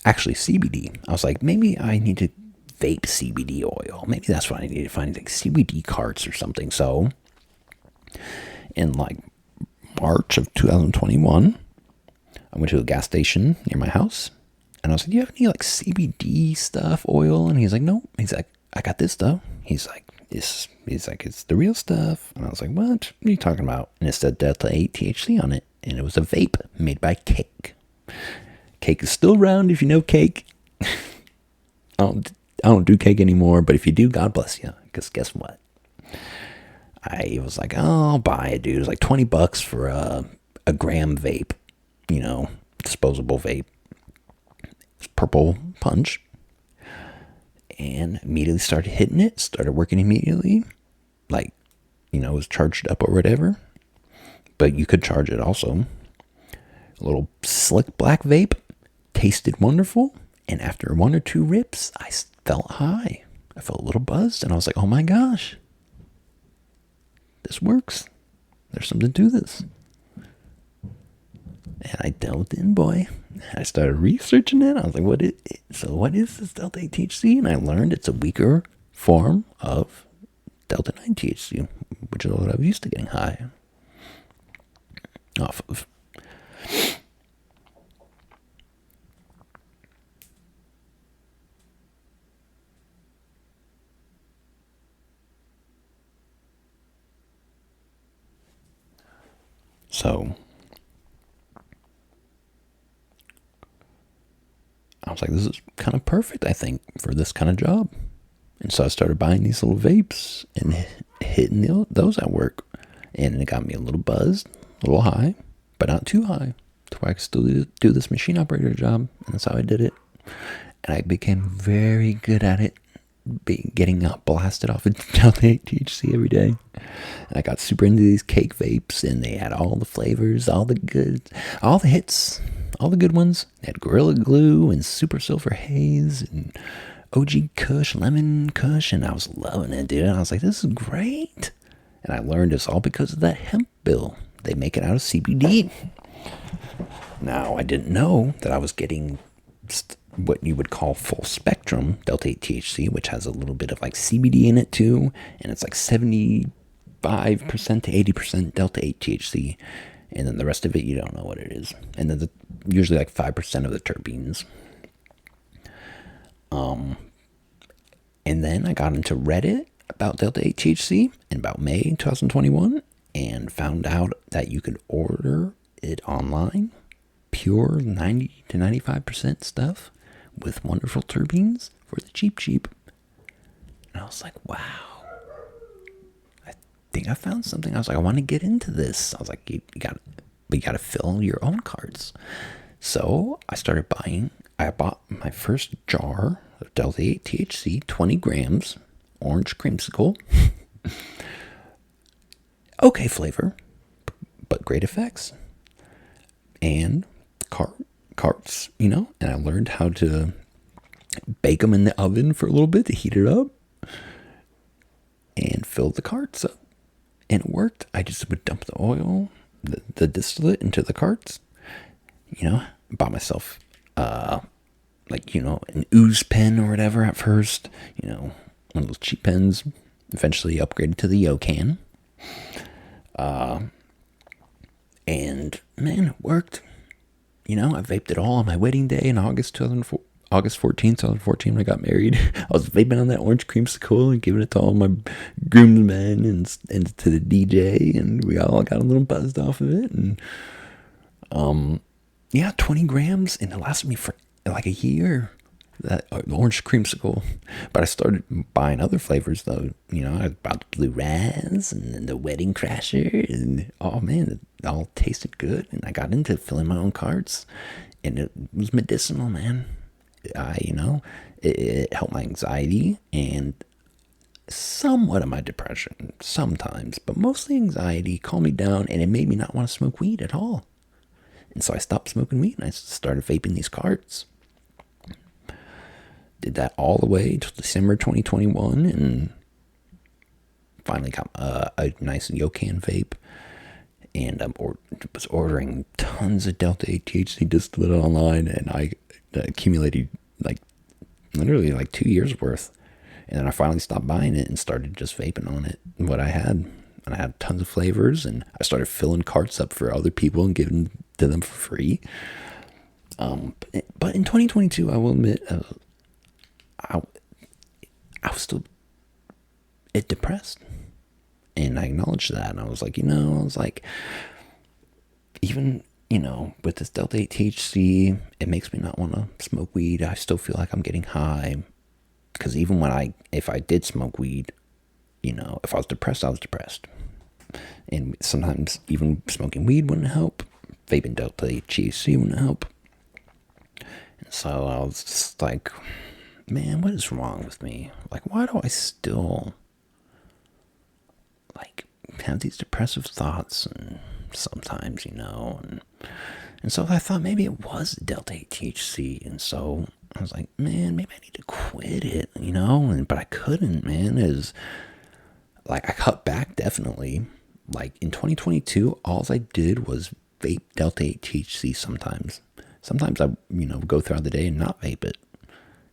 Actually CBD. I was like, maybe I need to vape CBD oil. Maybe that's what I need to find, like CBD carts or something. So in like March of 2021, I went to a gas station near my house, and I was like, do you have any like CBD stuff, oil? And he's like, no. He's like, I got this though. He's like, it's the real stuff. And I was like, what are you talking about? And it said Delta 8 THC on it, and it was a vape made by Cake. Cake is still around if you know Cake. I don't do Cake anymore, but if you do, God bless you, because guess what? I was like, oh, I'll buy it, dude. It was like $20 for a gram vape, disposable vape. It's purple punch. And immediately started hitting it, started working immediately. Like, it was charged up or whatever. But you could charge it also. A little slick black vape. Tasted wonderful. And after 1 or 2 rips, I felt high. I felt a little buzzed. And I was like, oh my gosh. This works. There's something to this. And I delved in, boy. I started researching it. I was like, what is this Delta 8 THC? And I learned it's a weaker form of Delta 9 THC, which is what I was used to getting high off of. So I was like, this is kind of perfect, I think, for this kind of job. And so I started buying these little vapes and hitting those at work. And it got me a little buzzed, a little high, but not too high, to where I could still do this machine operator job. And that's how I did it. And I became very good at it, getting blasted off of Delta 8 THC every day. And I got super into these Cake vapes, and they had all the flavors, all the hits, all the good ones. They had Gorilla Glue and Super Silver Haze and OG Kush, Lemon Kush, and I was loving it, dude. And I was like, this is great. And I learned it's all because of that hemp bill. They make it out of CBD. Now, I didn't know that I was getting what you would call full spectrum Delta 8 THC, which has a little bit of like CBD in it too, and it's like 75% to 80% Delta 8 THC, and then the rest of it you don't know what it is, and then usually like 5% of the terpenes. And then I got into Reddit about Delta 8 THC in about May 2021, and found out that you could order it online, pure 90 to 95% stuff with wonderful terpenes for the cheap. And I was like, wow, I think I found something. I was like, I want to get into this. I was like, you got to fill your own carts. So I started buying. I bought my first jar of Delta 8 THC, 20 grams, orange creamsicle. Okay flavor, but great effects. And carts, and I learned how to bake them in the oven for a little bit to heat it up and fill the carts up. And it worked. I just would dump the oil, the distillate into the carts. Bought myself, an ooze pen or whatever at first. One of those cheap pens. Eventually upgraded to the Yo can. And man, it worked. I vaped it all on my wedding day in August 14th, 2014, when I got married. I was vaping on that orange creamsicle and giving it to all my groomsmen and to the DJ, and we all got a little buzzed off of it. And 20 grams, and it lasted me for like a year. That orange creamsicle. But I started buying other flavors though. I bought the Blue Raz and then the Wedding Crasher, and oh man, it all tasted good. And I got into filling my own carts, and it was medicinal, man. It helped my anxiety and somewhat of my depression sometimes, but mostly anxiety. Calmed me down, and it made me not want to smoke weed at all. And so I stopped smoking weed and I started vaping these carts. Did that all the way till December 2021, and finally got a nice Yo can vape. And I was ordering tons of Delta 8 THC distillate online, and I accumulated literally 2 years worth. And then I finally stopped buying it and started just vaping on it, what I had. And I had tons of flavors, and I started filling carts up for other people and giving to them for free. But in 2022, I will admit, I was still depressed, and I acknowledged that. And I was like, even with this Delta 8 THC, it makes me not want to smoke weed. I still feel like I'm getting high, because even if I did smoke weed, if I was depressed, I was depressed. And sometimes even smoking weed wouldn't help. Vaping Delta 8 THC wouldn't help. And so I was just like, man, what is wrong with me? Why do I still have these depressive thoughts? And sometimes, and so I thought maybe it was Delta 8 THC. And so I was like, man, maybe I need to quit it, but I couldn't, man. I cut back, definitely. In 2022, all I did was vape Delta 8 THC sometimes. Sometimes I, go throughout the day and not vape it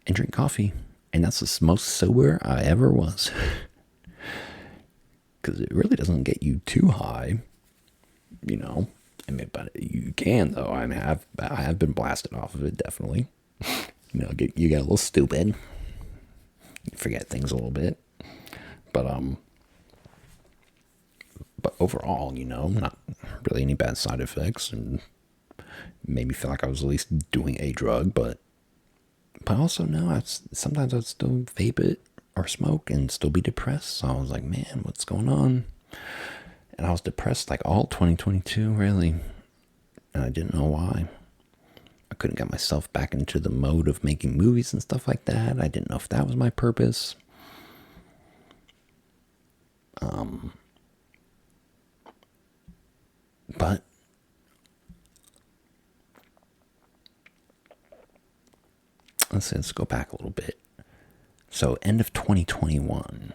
and drink coffee. And that's the most sober I ever was. Because it really doesn't get you too high, but you can, though. I have been blasted off of it, definitely. You get a little stupid. You forget things a little bit. But overall, not really any bad side effects, and made me feel like I was at least doing a drug, but also no, sometimes I'd still vape it or smoke and still be depressed. So I was like, man, what's going on? And I was depressed all 2022, really, and I didn't know why. I couldn't get myself back into the mode of making movies and stuff like that. I didn't know if that was my purpose. But let's go back a little bit. So end of 2021,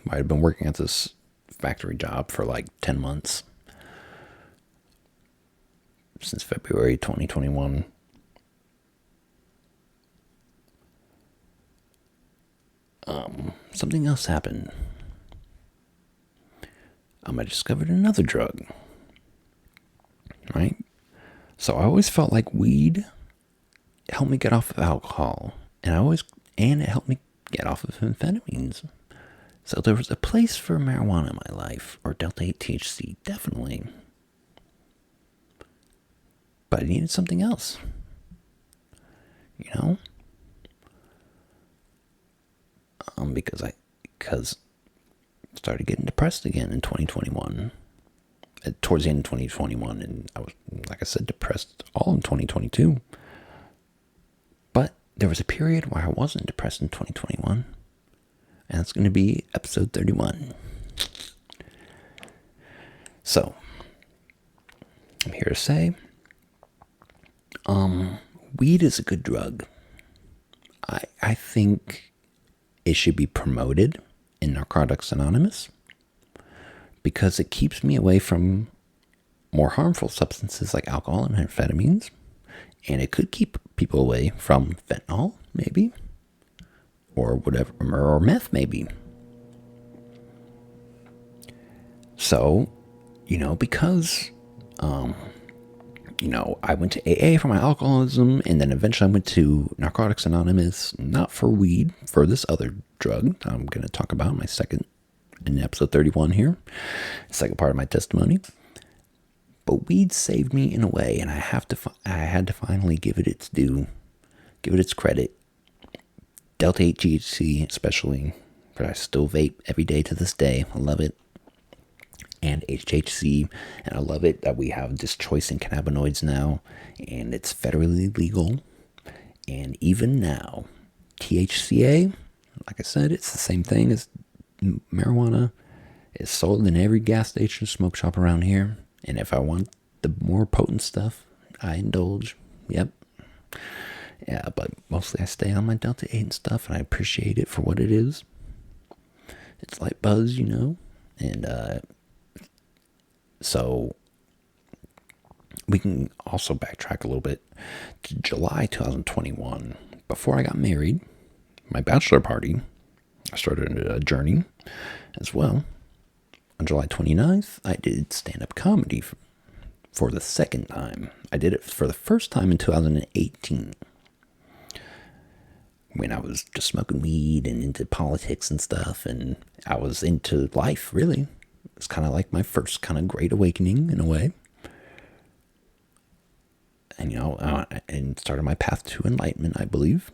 I had been working at this factory job for 10 months. Since February 2021. Something else happened. I discovered another drug. Right? So I always felt like weed helped me get off of alcohol. And it helped me get off of amphetamines. So there was a place for marijuana in my life, or Delta 8 THC, definitely. But I needed something else. You know? Because I started getting depressed again in 2021. Towards the end of 2021, and I was, like I said, depressed all in 2022. But there was a period where I wasn't depressed in 2021, and that's going to be episode 31. So, I'm here to say, weed is a good drug. I think it should be promoted in Narcotics Anonymous because it keeps me away from more harmful substances like alcohol and amphetamines, and it could keep people away from fentanyl, maybe, or whatever, or meth, maybe. So, because, I went to AA for my alcoholism, and then eventually I went to Narcotics Anonymous, not for weed, for this other drug I'm going to talk about in episode 31 here, second part of my testimony. But weed saved me in a way, and I had to finally give it its due, give it its credit. Delta 8 THC especially, but I still vape every day to this day. I love it. And HHC, and I love it that we have this choice in cannabinoids now, and it's federally legal. And even now, THCA, like I said, it's the same thing as marijuana. It's sold in every gas station, smoke shop around here. And if I want the more potent stuff, I indulge. Yep. Yeah, but mostly I stay on my Delta 8 and stuff, and I appreciate it for what it is. It's like buzz, and so we can also backtrack a little bit to July 2021. Before I got married, my bachelor party, I started a journey as well. On July 29th, I did stand-up comedy for the second time. I did it for the first time in 2018. When I was just smoking weed and into politics and stuff, and I was into life, really. It's kind of like my first kind of great awakening in a way. And, and started my path to enlightenment, I believe.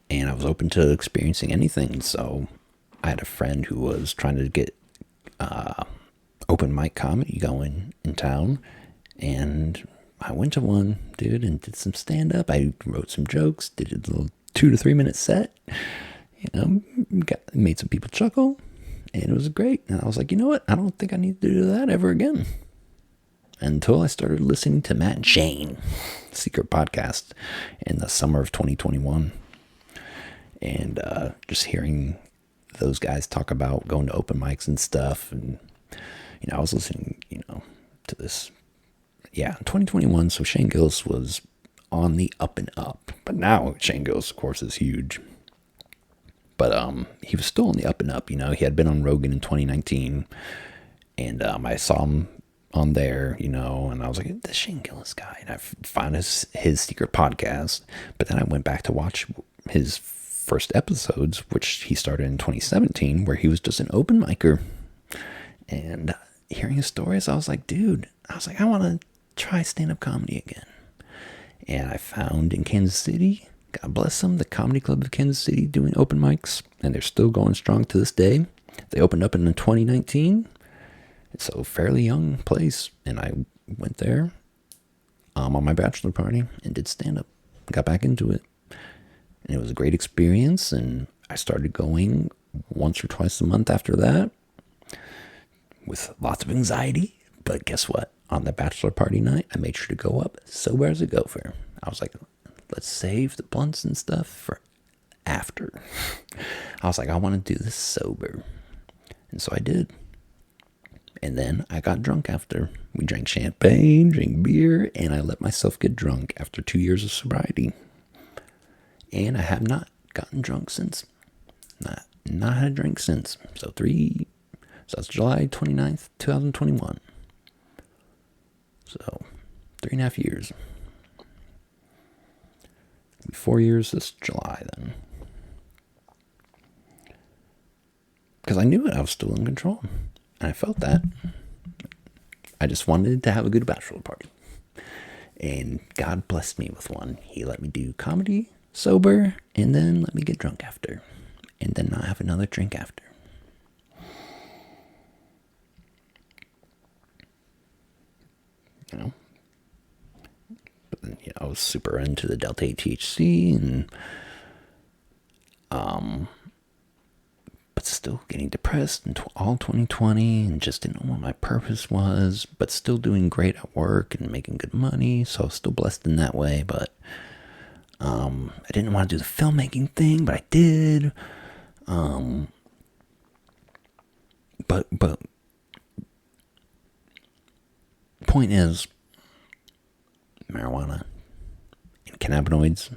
And I was open to experiencing anything. So I had a friend who was trying to get open mic comedy going in town. And I went to one, dude, and did some stand-up. I wrote some jokes, did a little 2 to 3 minute set. Made some people chuckle. And it was great. And I was like, you know what? I don't think I need to do that ever again. Until I started listening to Matt and Shane, secret podcast, in the summer of 2021. And just hearing those guys talk about going to open mics and stuff. And, I was listening, to this. Yeah, in 2021, so Shane Gillis was on the up and up. But now Shane Gillis, of course, is huge. But he was still on the up and up, He had been on Rogan in 2019. And I saw him on there, and I was like, the Shane Gillis guy. And I found his secret podcast. But then I went back to watch his first episodes, which he started in 2017, where he was just an open micer. And hearing his stories, I was like, dude, I want to try stand-up comedy again. And I found in Kansas City, God bless them, the Comedy Club of Kansas City doing open mics, and they're still going strong to this day. They opened up in 2019. It's a fairly young place, and I went there on my bachelor party and did stand-up. Got back into it, and it was a great experience, and I started going once or twice a month after that with lots of anxiety. But guess what? On the bachelor party night, I made sure to go up sober as a gopher. I was like, let's save the blunts and stuff for after. I was like, I want to do this sober. And so I did. And then I got drunk after. We drank champagne, drank beer, and I let myself get drunk after 2 years of sobriety. And I have not gotten drunk since. Not had a drink since. So that's July 29th, 2021. So 3.5 years. 4 years this July then. because I knew it. I was still in control. And I felt that. I just wanted to have a good bachelor party. And God blessed me with one. He let me do comedy sober, and then let me get drunk after. And then not have another drink after. You know? But then, I was super into the Delta 8 THC, and but still getting depressed in all 2020, and just didn't know what my purpose was, but still doing great at work and making good money, so I was still blessed in that way. But I didn't want to do the filmmaking thing, but I did. But point is, marijuana and cannabinoids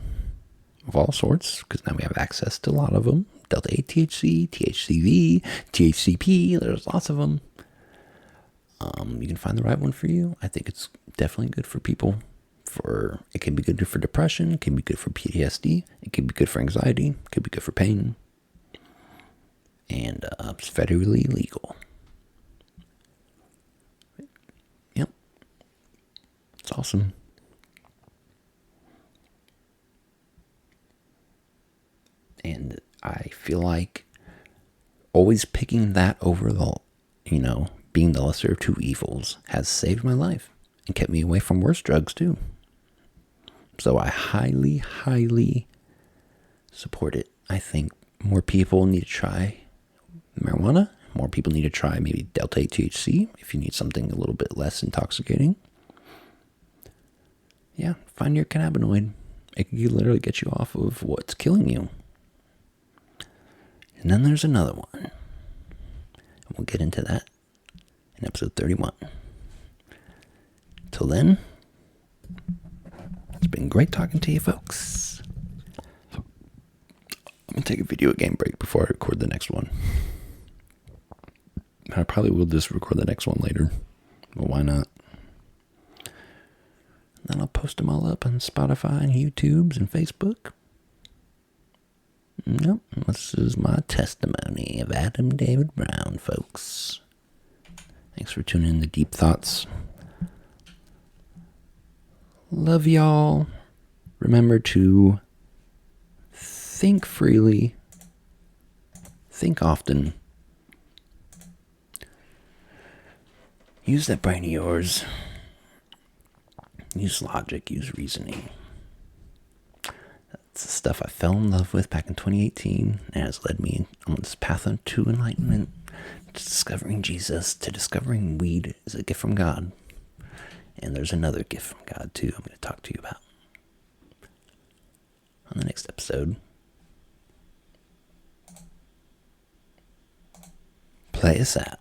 of all sorts, because now we have access to a lot of them. Delta 8 THC, THCV, THCP, there's lots of them. You can find the right one for you. I think it's definitely good for people. It can be good for depression, it can be good for PTSD, it can be good for anxiety, it can be good for pain. And it's federally legal. Yep. It's awesome. And I feel like always picking that over being the lesser of two evils has saved my life and kept me away from worse drugs too. So I highly, highly support it. I think more people need to try marijuana. More people need to try maybe Delta 8 THC if you need something a little bit less intoxicating. Yeah, find your cannabinoid. It can literally get you off of what's killing you. And then there's another one. And we'll get into that in episode 31. Till then, it's been great talking to you folks. I'm going to take a video game break before I record the next one. I probably will just record the next one later. But why not? Then I'll post them all up on Spotify and YouTubes and Facebook. Nope, this is my testimony of Adam David Brown, folks. Thanks for tuning in to Deep Thoughts. Love y'all. Remember to think freely, think often. Use that brain of yours. Use logic, use reasoning. That's the stuff I fell in love with back in 2018 and has led me on this path to enlightenment, to discovering Jesus, to discovering weed is a gift from God. And there's another gift from God too I'm going to talk to you about on the next episode. Play us out.